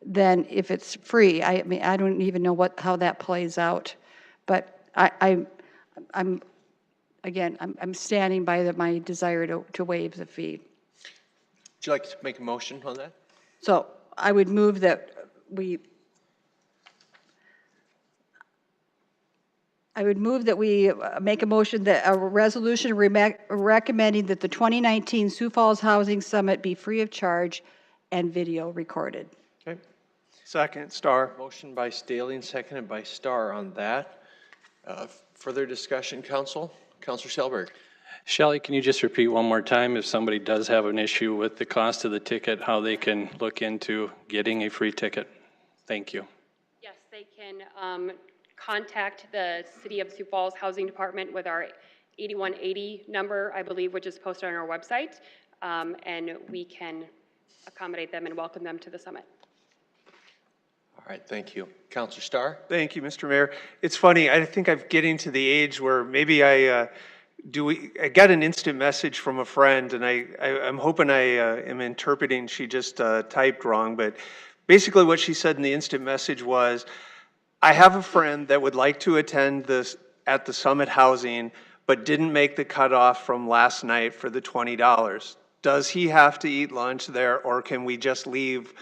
than if it's free. I mean, I don't even know how that plays out. But I'm standing by my desire to waive the fee. Would you like to make a motion on that? So I would move that we make a motion that a resolution recommending that the 2019 Sioux Falls Housing Summit be free of charge and video recorded. Okay. Second, Starr. Motion by Staley and seconded by Starr on that. Further discussion, Council? Councilor Selberg. Shelley, can you just repeat one more time if somebody does have an issue with the cost of the ticket, how they can look into getting a free ticket? Thank you. Yes, they can contact the City of Sioux Falls Housing Department with our 8180 number, I believe, which is posted on our website, and we can accommodate them and welcome them to the summit. All right, thank you. Councilor Starr? Thank you, Mr. Mayor. It's funny, I think I'm getting to the age where maybe I got an instant message from a friend, and I'm hoping I am interpreting, she just typed wrong, but basically what she said in the instant message was, I have a friend that would like to attend this at the Summit Housing, but didn't make the cutoff from last night for the $20. Does he have to eat lunch there, or can we just leave?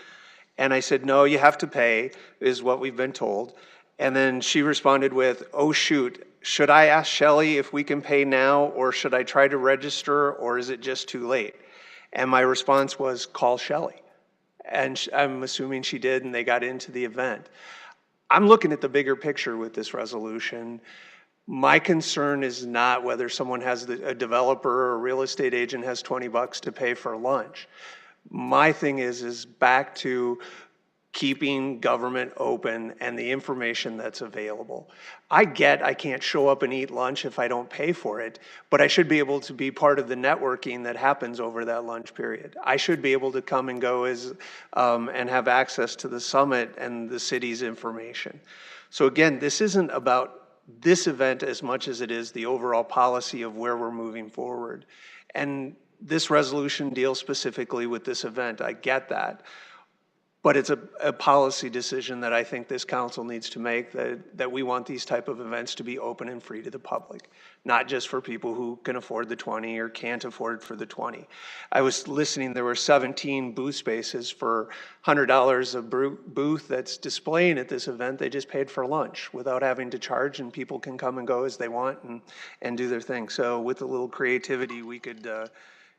And I said, no, you have to pay, is what we've been told. And then she responded with, oh shoot, should I ask Shelley if we can pay now, or should I try to register, or is it just too late? And my response was, call Shelley. And I'm assuming she did, and they got into the event. I'm looking at the bigger picture with this resolution. My concern is not whether someone has a developer or a real estate agent has $20 to pay for lunch. My thing is back to keeping government open and the information that's available. I can't show up and eat lunch if I don't pay for it, but I should be able to be part of the networking that happens over that lunch period. I should be able to come and go and have access to the summit and the city's information. So again, this isn't about this event as much as it is the overall policy of where we're moving forward. And this resolution deals specifically with this event. I get that. But it's a policy decision that I think this council needs to make, that we want these type of events to be open and free to the public, not just for people who can afford the 20 or can't afford for the 20. I was listening, there were 17 booth spaces for $100 a booth that's displaying at this event. They just paid for lunch without having to charge, and people can come and go as they want and do their thing. So with a little creativity, we could,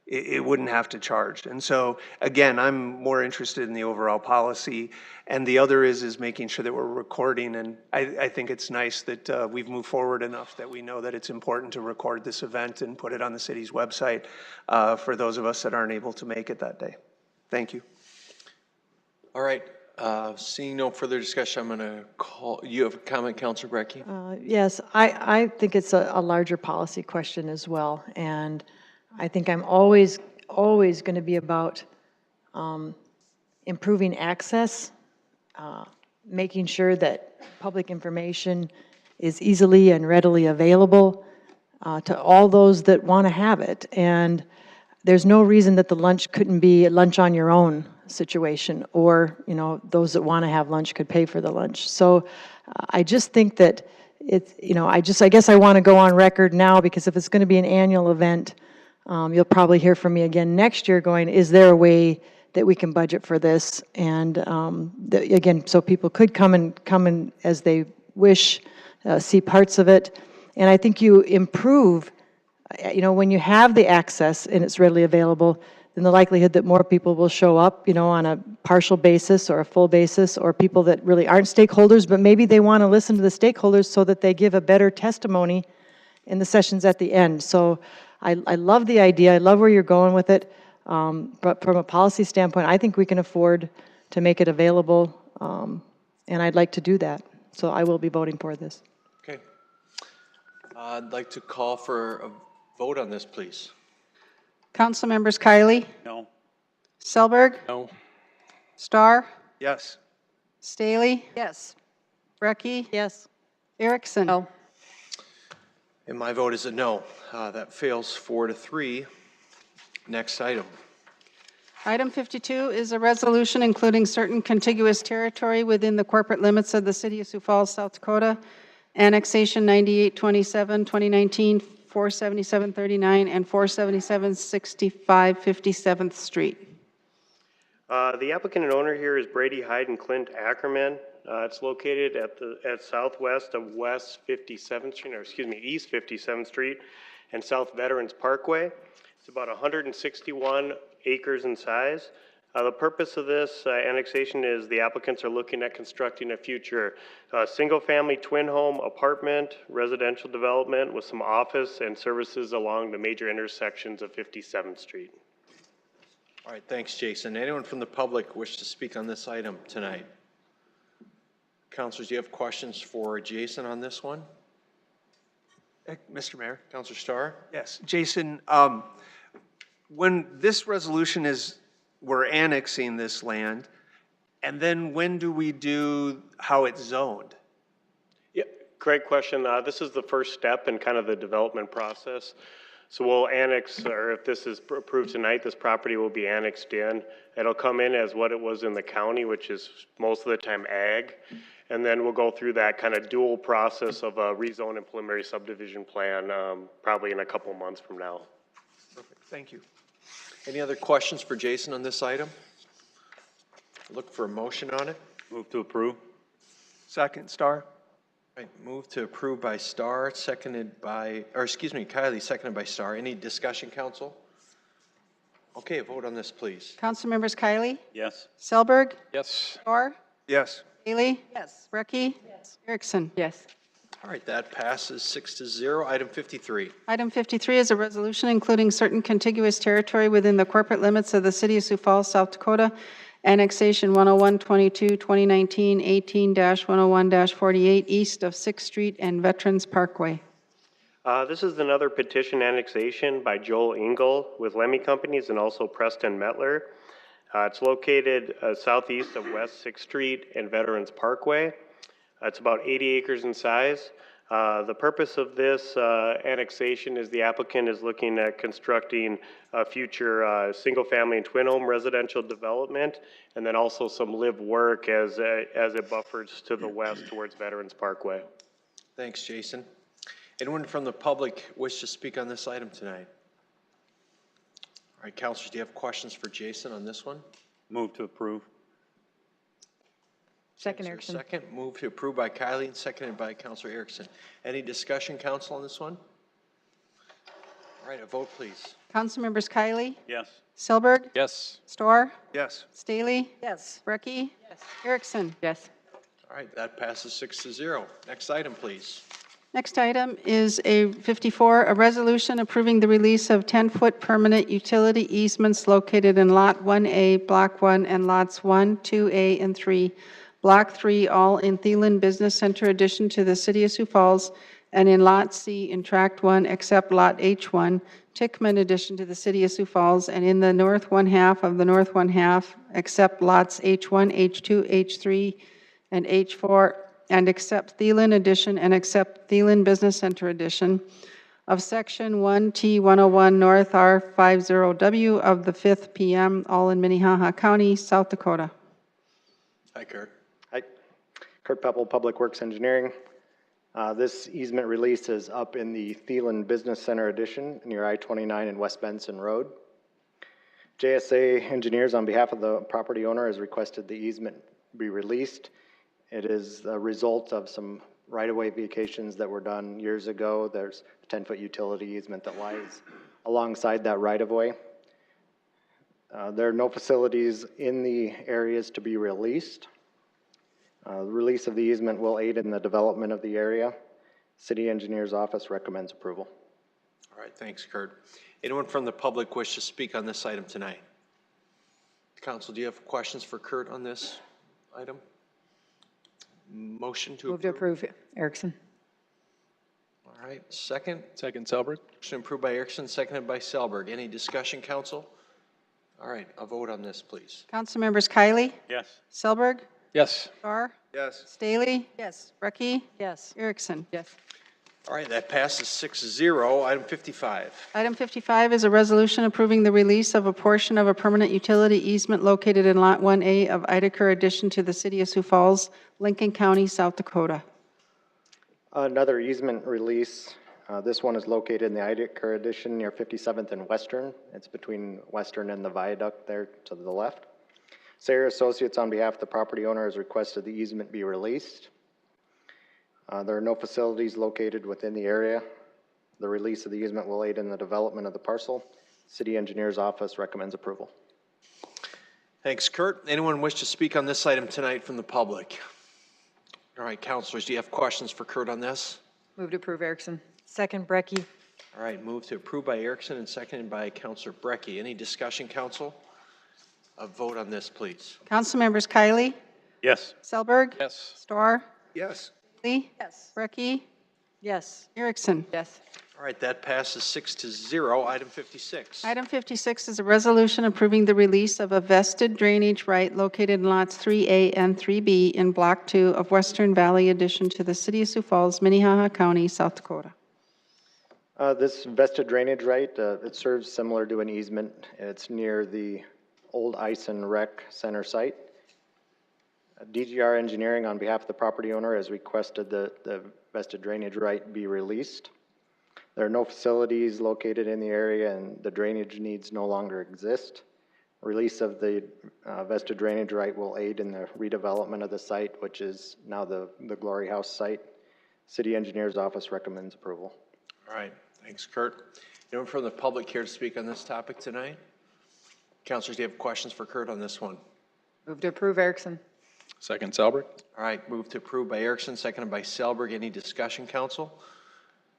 it wouldn't have to charge. And so, again, I'm more interested in the overall policy. And the other is making sure that we're recording. And I think it's nice that we've moved forward enough that we know that it's important to record this event and put it on the city's website for those of us that aren't able to make it that day. Thank you. All right. Seeing no further discussion, I'm going to call, you have a comment, Councilor Brecky? Yes, I think it's a larger policy question as well. And I think I'm always going to be about improving access, making sure that public information is easily and readily available to all those that want to have it. And there's no reason that the lunch couldn't be a lunch on your own situation, or, you know, those that want to have lunch could pay for the lunch. So I just think that it's, you know, I guess I want to go on record now, because if it's going to be an annual event, you'll probably hear from me again next year going, is there a way that we can budget for this? And again, so people could come and as they wish, see parts of it. And I think you improve, you know, when you have the access and it's readily available, then the likelihood that more people will show up, you know, on a partial basis or a full basis, or people that really aren't stakeholders, but maybe they want to listen to the stakeholders so that they give a better testimony in the sessions at the end. So I love the idea. I love where you're going with it. But from a policy standpoint, I think we can afford to make it available, and I'd like to do that. So I will be voting for this. Okay. I'd like to call for a vote on this, please. Council members Kylie? No. Selberg? No. Starr? Yes. Staley? Yes. Brecky? Yes. Erickson? No. And my vote is a no. That fails 4-3. Next item. Item 52 is a resolution including certain contiguous territory within the corporate limits of the city of Sioux Falls, South Dakota, annexation 9827, 2019, 47739, and 47765 57th Street. The applicant and owner here is Brady Hyde and Clint Ackerman. It's located at southwest of West 57th Street, or excuse me, East 57th Street and South Veterans Parkway. It's about 161 acres in size. The purpose of this annexation is the applicants are looking at constructing a future single-family twin home apartment residential development with some office and services along the major intersections of 57th Street. All right, thanks, Jason. Anyone from the public wish to speak on this item tonight? Councilors, do you have questions for Jason on this one? Mr. Mayor? Councilor Starr? Yes. Jason, when this resolution is, we're annexing this land, and then when do we do how it's zoned? Yeah, great question. This is the first step in kind of the development process. So we'll annex, or if this is approved tonight, this property will be annexed in. It'll come in as what it was in the county, which is most of the time ag. And then we'll go through that kind of dual process of a rezone and preliminary subdivision plan probably in a couple months from now. Perfect. Thank you. Any other questions for Jason on this item? Look for a motion on it. Move to approve. Second, Starr. Right, move to approve by Starr, seconded by, or excuse me, Kylie, seconded by Starr. Any discussion, council? Okay, vote on this, please. Council members Kylie? Yes. Selberg? Yes. Starr? Yes. Staley? Yes. Brecky? Yes. Erickson? Yes. All right, that passes 6-0. Item 53. Item 53 is a resolution including certain contiguous territory within the corporate limits of the city of Sioux Falls, South Dakota, Annexation 10122, 2019, 18-101-48, east of 6th Street and Veterans Parkway. This is another petition annexation by Joel Engel with Lemmy Companies and also Preston Metler. It's located southeast of West 6th Street and Veterans Parkway. It's about 80 acres in size. The purpose of this annexation is the applicant is looking at constructing a future single-family and twin-home residential development, and then also some live work as it buffers to the west towards Veterans Parkway. Thanks, Jason. Anyone from the public wish to speak on this item tonight? All right, councilors, do you have questions for Jason on this one? Move to approve. Second, Is there a Erickson. second, move to approve by Kylie and seconded by Councilor Erickson. Any discussion, council, on this one? All right, a vote, please. Councilmembers Kylie? Yes. Selberg? Yes. Storr? Yes. Staley? Yes. Brecky? Yes. Erickson? Yes. All right, that passes 6-0. Next item, please. Next item is a 54, a resolution approving the release of 10-foot permanent utility easements located in Lot 1A, Block 1, and Lots 1, 2A, and 3. Block 3, all in Thielen Business Center addition to the City of Sioux Falls, and in Lot C in Tract 1, except Lot H1, Tickman addition to the City of Sioux Falls, and in the north one half of the north one half, except Lots H1, H2, H3, and H4, and accept Thielen addition and accept Thielen Business Center addition of Section 1T101 North R50W of the 5th PM, all in Minnehaha County, South Dakota. Hi, Kurt. Hi, Kurt Peppel, Public Works Engineering. This easement release is up in the Thielen Business Center addition near I-29 and West Benson Road. JSA Engineers, on behalf of the property owner, has requested the easement be released. It is a result of some right-of-way vacations that were done years ago. There's a 10-foot utility easement that lies alongside that right-of-way. There are no facilities in the areas to be released. The release of the easement will aid in the development of the area. City Engineer's Office recommends approval. All right, thanks, Kurt. Anyone from the public wish to speak on this item tonight? Council, do you have questions for Kurt on this item? Motion to Move to approve, Erickson. All right, second. Second, Selberg. Motion approved by Erickson, seconded by Selberg. Any discussion, council? All right, a vote on this, please. Councilmembers Kylie? Yes. Selberg? Yes. Storr? Yes. Staley? Yes. Brecky? Yes. Erickson? Yes. All right, that passes 6-0. Item 55. Item 55 is a resolution approving the release of a portion of a permanent utility easement located in Lot 1A of Ideker addition to the City of Sioux Falls, Lincoln County, South Dakota. Another easement release. This one is located in the Ideker addition near 57th and Western. It's between Western and the viaduct there to the left. Sayer Associates, on behalf of the property owner, has requested the easement be released. There are no facilities located within the area. The release of the easement will aid in the development of the parcel. City Engineer's Office recommends approval. Thanks, Kurt. Anyone wish to speak on this item tonight from the public? All right, councilors, do you have questions for Kurt on this? Move to approve, Erickson. Second, Brecky. All right, move to approve by Erickson and seconded by Councilor Brecky. Any discussion, council? A vote on this, please. Councilmembers Kylie? Yes. Selberg? Yes. Storr? Yes. Lee? Yes. Brecky? Yes. Erickson? Yes. All right, that passes 6-0. Item 56. Item 56 is a resolution approving the release of a vested drainage right located in lots 3A and 3B in Block 2 of Western Valley addition to the City of Sioux Falls, Minnehaha County, South Dakota. This vested drainage right, it serves similar to an easement. It's near the old Ice and Rec Center site. DGR Engineering, on behalf of the property owner, has requested the vested drainage right be released. There are no facilities located in the area and the drainage needs no longer exist. Release of the vested drainage right will aid in the redevelopment of the site, which is now the Glory House site. City Engineer's Office recommends approval. All right, thanks, Kurt. Anyone from the public here to speak on this topic tonight? Councilors, do you have questions for Kurt on this one? Move to approve, Erickson. Second, Selberg. All right, move to approve by Erickson, seconded by Selberg. Any discussion, council?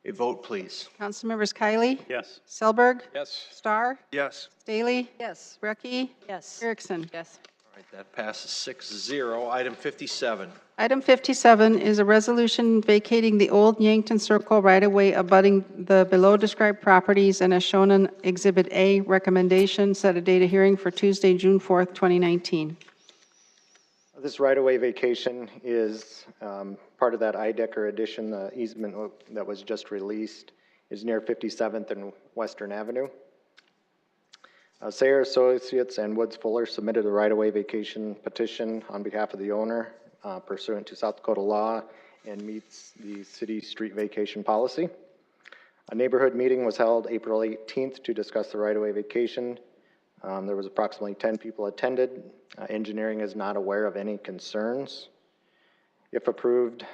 A vote, please. Councilmembers Kylie? Yes. Selberg? Yes. Starr? Yes. Staley? Yes. Brecky? Yes. Erickson? Yes. All All right, that passes 6-0. Item 57. Item 57 is a resolution vacating the old Yankton Circle right-of-way abutting the below-described properties and as shown in Exhibit A, recommendation, set a date of hearing for Tuesday, June 4th, 2019. This right-of-way vacation is part of that Idecker addition. The easement that was just released is near 57th and Western Avenue. Sayer Associates and Woods Fuller submitted a right-of-way vacation petition on behalf of the owner pursuant to South Dakota law and meets the city street vacation policy. A neighborhood meeting was held April 18th to discuss the right-of-way vacation. There was approximately 10 people attended. Engineering is not aware of any concerns. If approved,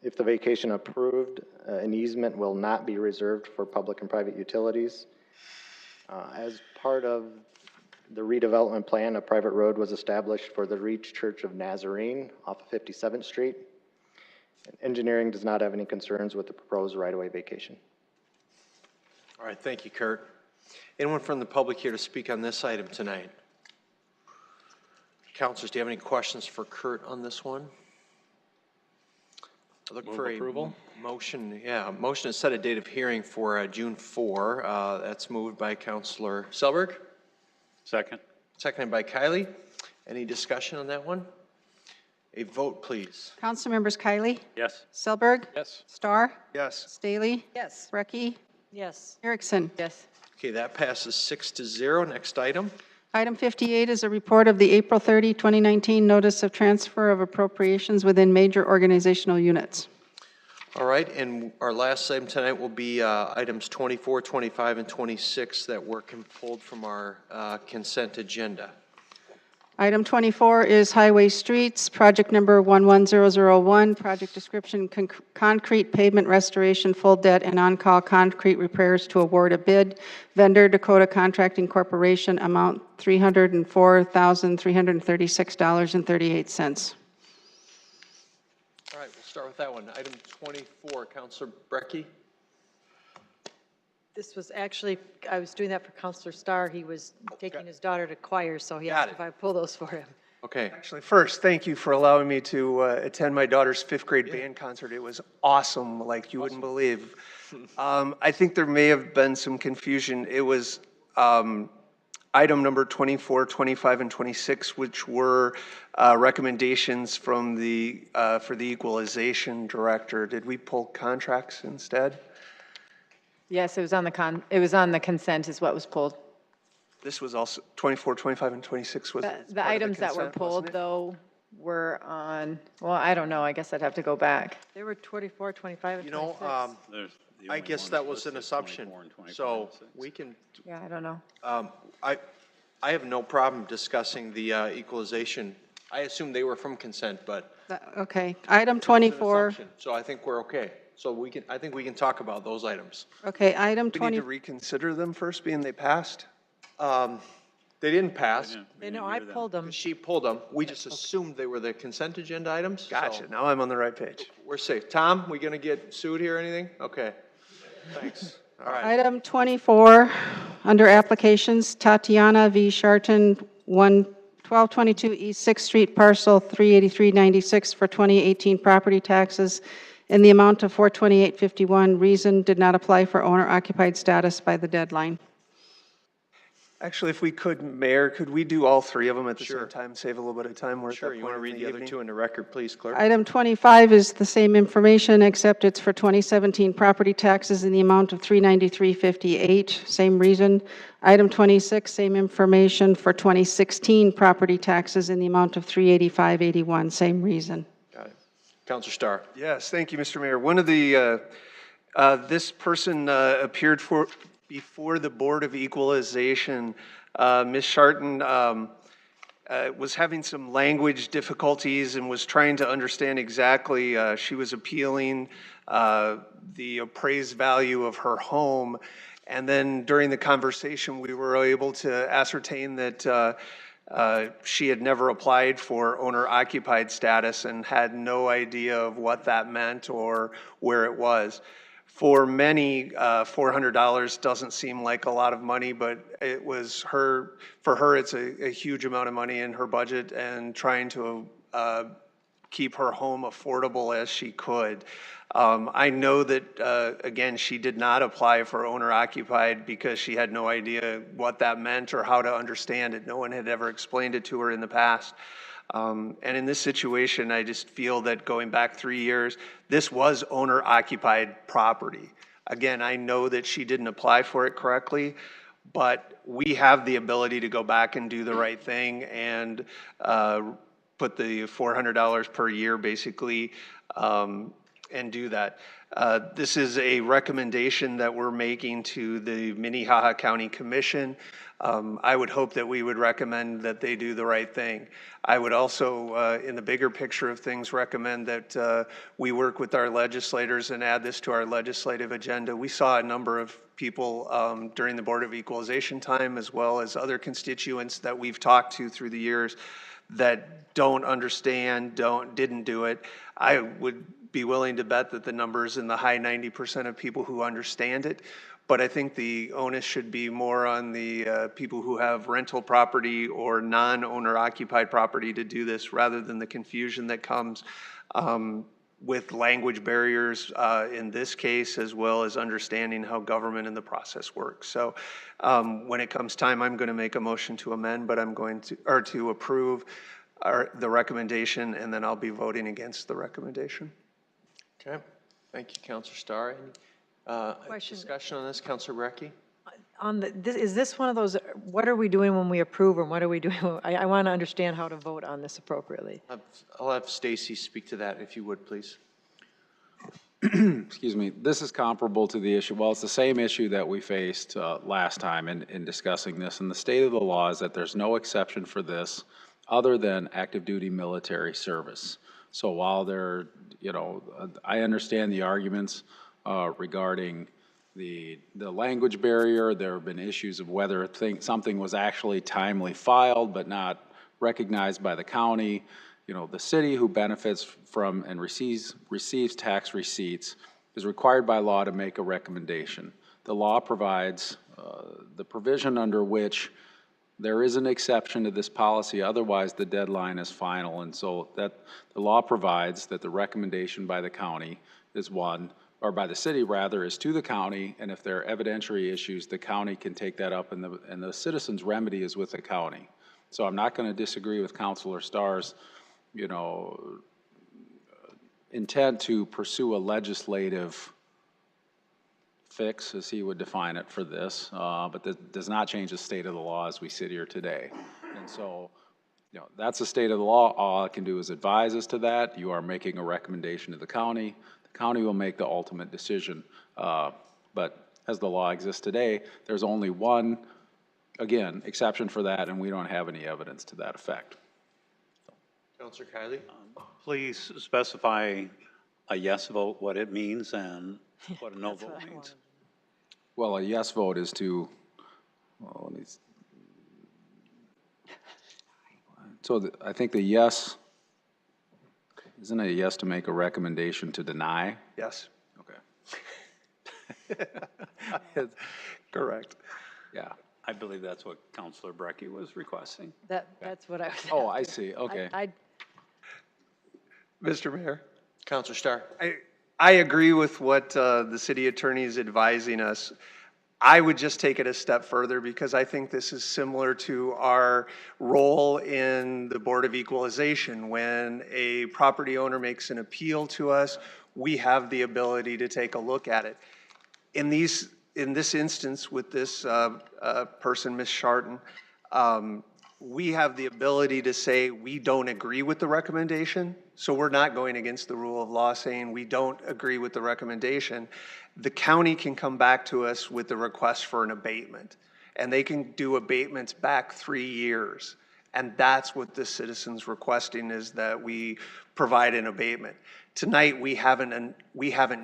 if the vacation approved, an easement will not be reserved for public and private utilities. As part of the redevelopment plan, a private road was established for the Reach Church of Nazarene off of 57th Street. Engineering does not have any concerns with the proposed right-of-way vacation. All right, thank you, Kurt. Anyone from the public here to speak on this item tonight? Councilors, do you have any questions for Kurt on this one? I look for approval. A motion. Yeah, motion to set a date of hearing for June 4. That's moved by Councilor Selberg. Second. Seconded by Kylie. Any discussion on that one? A vote, please. Council members Kylie? Yes. Selberg? Yes. Starr? Yes. Staley? Yes. Brecky? Yes. Erickson? Yes. Okay, that passes 6-0. Next item. Item 58 is a report of the April 30, 2019 Notice of Transfer of Appropriations within major organizational units. All right, and our last item tonight will be items 24, 25, and 26 that were pulled from our consent agenda. Item 24 is Highway Streets, project number 11001, project description, concrete pavement restoration, full debt, and on-call concrete repairs to award a bid. Vendor, Dakota Contracting Corporation, amount $304,336.38. All right, we'll start with that one. Item 24, Councilor Brecky. This was actually, I was doing that for Counselor Starr. He was taking his daughter to choir, so he asked if I pull those for him. Okay. Actually, first, thank you for allowing me to attend my daughter's 5th grade band concert. It was awesome, like you wouldn't believe. I think there may have been some confusion. It was item number 24, 25, and 26, which were recommendations from the for the equalization director. Did we pull contracts instead? Yes, it was on the consent is what was pulled. This was also 24, 25, and 26 was The items that were pulled, though, were on, well, I don't know. I guess I'd have to go back. There were 24, 25, and 26. You know, I guess that was an assumption, so we can. Yeah, I don't know. I have no problem discussing the equalization. I assume they were from consent, but. Okay, item 24. So I think we're okay. So I think we can talk about those items. Okay, item We 20. need to reconsider them first, being they passed? They didn't pass. No, I pulled them. She pulled them. We just assumed they were the consent agenda items. Gotcha, So now I'm on the right page. we're safe. Tom, we gonna get sued here or anything? Okay. Thanks. All right. Item 24, under applications, Tatiana V. Sharton, 1222 East 6th Street, parcel 38396 for 2018 property taxes in the amount of $428.51. Reason, did not apply for owner-occupied status by the deadline. Actually, if we could, Mayor, could we do all 3 of them at the same time, save a little bit of time? We're at Sure, that you point want to in read the other evening. 2 in the record, please, clerk? Item 25 is the same information, except it's for 2017 property taxes in the amount of $393.58. Same reason. Item 26, same information for 2016 property taxes in the amount of $385.81. Same reason. Got it. Counselor Starr. Yes, thank you, Mr. Mayor. One of the, this person appeared before the Board of Equalization. Ms. Sharton was having some language difficulties and was trying to understand exactly, she was appealing the appraised value of her home. And then during the conversation, we were able to ascertain that she had never applied for owner-occupied status and had no idea of what that meant or where it was. For many, $400 doesn't seem like a lot of money, but it was for her, it's a huge amount of money in her budget and trying to keep her home affordable as she could. I know that, again, she did not apply for owner occupied because she had no idea what that meant or how to understand it. No one had ever explained it to her in the past. And in this situation, I just feel that going back 3 years, this was owner occupied property. Again, I know that she didn't apply for it correctly, but we have the ability to go back and do the right thing and put the $400 per year basically and do that. This is a recommendation that we're making to the Minnehaha County Commission. I would hope that we would recommend that they do the right thing. I would also, in the bigger picture of things, recommend that we work with our legislators and add this to our legislative agenda. We saw a number of people during the Board of Equalization time, as well as other constituents that we've talked to through the years that don't understand, didn't do it. I would be willing to bet that the number's in the high 90% of people who understand it. But I think the onus should be more on the people who have rental property or non-owner occupied property to do this, rather than the confusion that comes with language barriers in this case, as well as understanding how government and the process works. So when it comes time, I'm going to make a motion to amend, but I'm going to, or to approve the recommendation, and then I'll be voting against the recommendation. Okay, thank you, Councilor Starr. Any discussion on this, Councilor Brecky? Is this one of those, what are we doing when we approve and what are we doing? I want to understand how to vote on this appropriately. I'll have Stacy speak to that if you would, please. Excuse me. This is comparable to the issue. Well, it's the same issue that we faced last time in discussing this. And the state of the law is that there's no exception for this other than active duty military service. So while there, I understand the arguments regarding the language barrier. There have been issues of whether something was actually timely filed but not recognized by the county. The city, who benefits from and receives tax receipts, is required by law to make a recommendation. The law provides the provision under which there is an exception to this policy, otherwise the deadline is final. And so that the law provides that the recommendation by the county is one, or by the city rather, is to the county, and if there are evidentiary issues, the county can take that up, and the citizen's remedy is with the county. So I'm not going to disagree with Councilor Starr's, intent to pursue a legislative fix, as he would define it, for this, but that does not change the state of the law as we sit here today. And so, that's the state of the law. All I can do is advise as to that. You are making a recommendation to the county. The county will make the ultimate decision. But as the law exists today, there's only one, again, exception for that, and we don't have any evidence to that effect. Councilor Kiley? Please specify a yes vote, what it means, and what a no vote means. Well, a yes vote is to, I think the yes, isn't it a yes to make a recommendation to deny? Yes. Okay. Correct. Yeah. I believe that's what Councilor Brecky was requesting. That's what I was. Oh, I see. Okay. Mr. Mayor. Councilor Starr. I agree with what the city attorney is advising us. I would just take it a step further, because I think this is similar to our role in the Board of Equalization. When a property owner makes an appeal to us, we have the ability to take a look at it. In this instance with this person, Ms. Sharton, we have the ability to say we don't agree with the recommendation. So we're not going against the rule of law saying we don't agree with the recommendation. The county can come back to us with the request for an abatement, and they can do abatements back 3 years. And that's what the citizen's requesting, is that we provide an abatement. Tonight, we haven't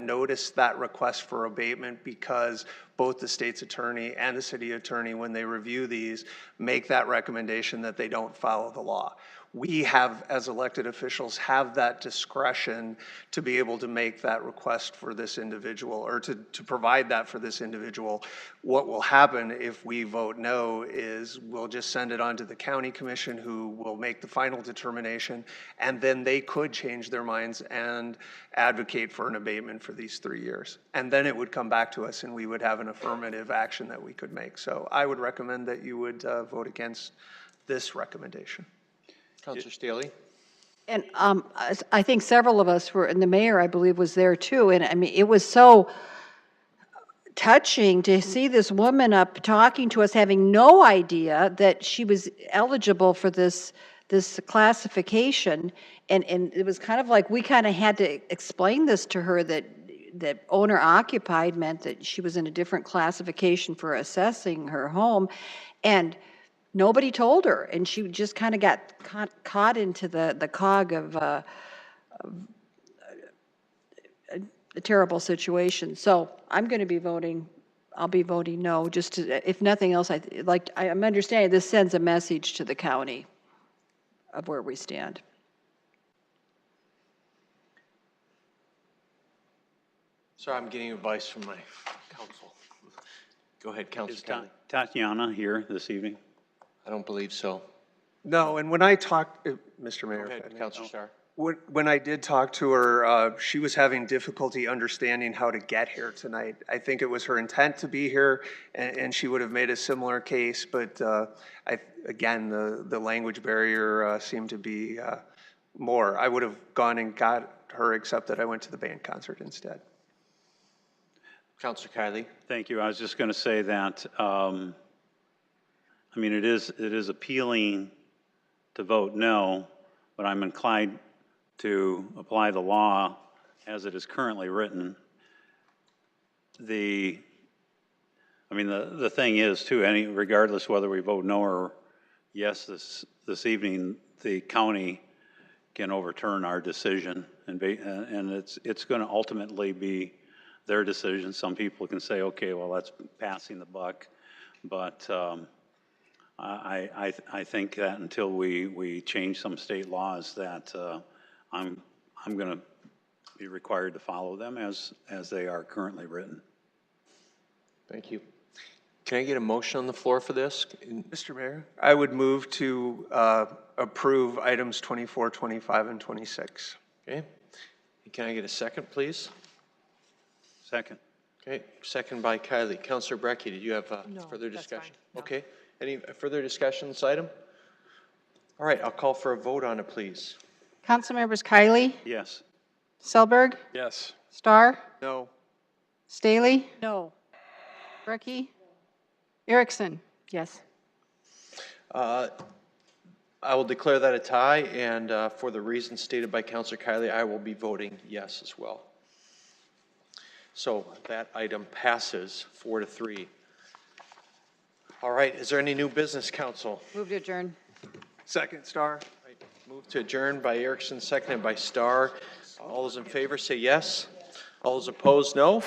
noticed that request for abatement, because both the state's attorney and the city attorney, when they review these, make that recommendation that they don't follow the law. we have, as elected officials, have that discretion to be able to make that request for this individual, or to provide that for this individual. What will happen if we vote no is we'll just send it on to the county commission, who will make the final determination, and then they could change their minds and advocate for an abatement for these 3 years. And then it would come back to us and we would have an affirmative action that we could make. So I would recommend that you would vote against this recommendation. Counselor Staley? And I think several of us were, and the mayor, I believe, was there too. And I mean, it was so touching to see this woman up talking to us, having no idea that she was eligible for this classification. And it was kind of like we kind of had to explain this to her, that owner occupied meant that she was in a different classification for assessing her home. And nobody told her, and she just kind of got caught into the cog of a terrible situation. So I'm going to be voting, I'll be voting no, just to, if nothing else, I'm understanding this sends a message to the county of where we stand. Sorry, I'm getting advice from my counsel. Go ahead, Counselor Is Staley. Tatiana here this evening? I don't believe so. No, and when I talked, Mr. Mayor. Go ahead, Counselor Starr. When I did talk to her, she was having difficulty understanding how to get here tonight. I think it was her intent to be here, and she would have made a similar case, but again, the language barrier seemed to be more. I would have gone and got her, except that I went to the band concert instead. Counselor Kiley? Thank you. I was just going to say that, I mean, it is appealing to vote no, but I'm inclined to apply the law as it is currently written. The thing is too, regardless whether we vote no or yes this evening, the county can overturn our decision, and it's going to ultimately be their decision. Some people can say, okay, well, that's passing the buck, but I think that until we change some state laws, that I'm going to be required to follow them as they are currently written. Thank you. Can I get a motion on the floor for this? Mr. Mayor, I would move to approve items 24, 25, and 26. Okay. Can I get a second, please? Second. Okay, second by Kiley. Counselor Brecky, did you have further discussion? No. Okay. Any further discussion on this item? All right, I'll call for a vote on it, please. Councilmembers Kiley, Yes. Selberg, Yes. Starr, No. Staley, No. Brecky, Erickson. Yes. I will declare that a tie, and for the reasons stated by Counselor Kiley, I will be voting yes as well. So that item passes 4-3. All right, is there any new business, council? Move to adjourn. Second, Starr. Right. Move to adjourn by Erickson, seconded by Starr. All those in favor say yes. All those opposed, no.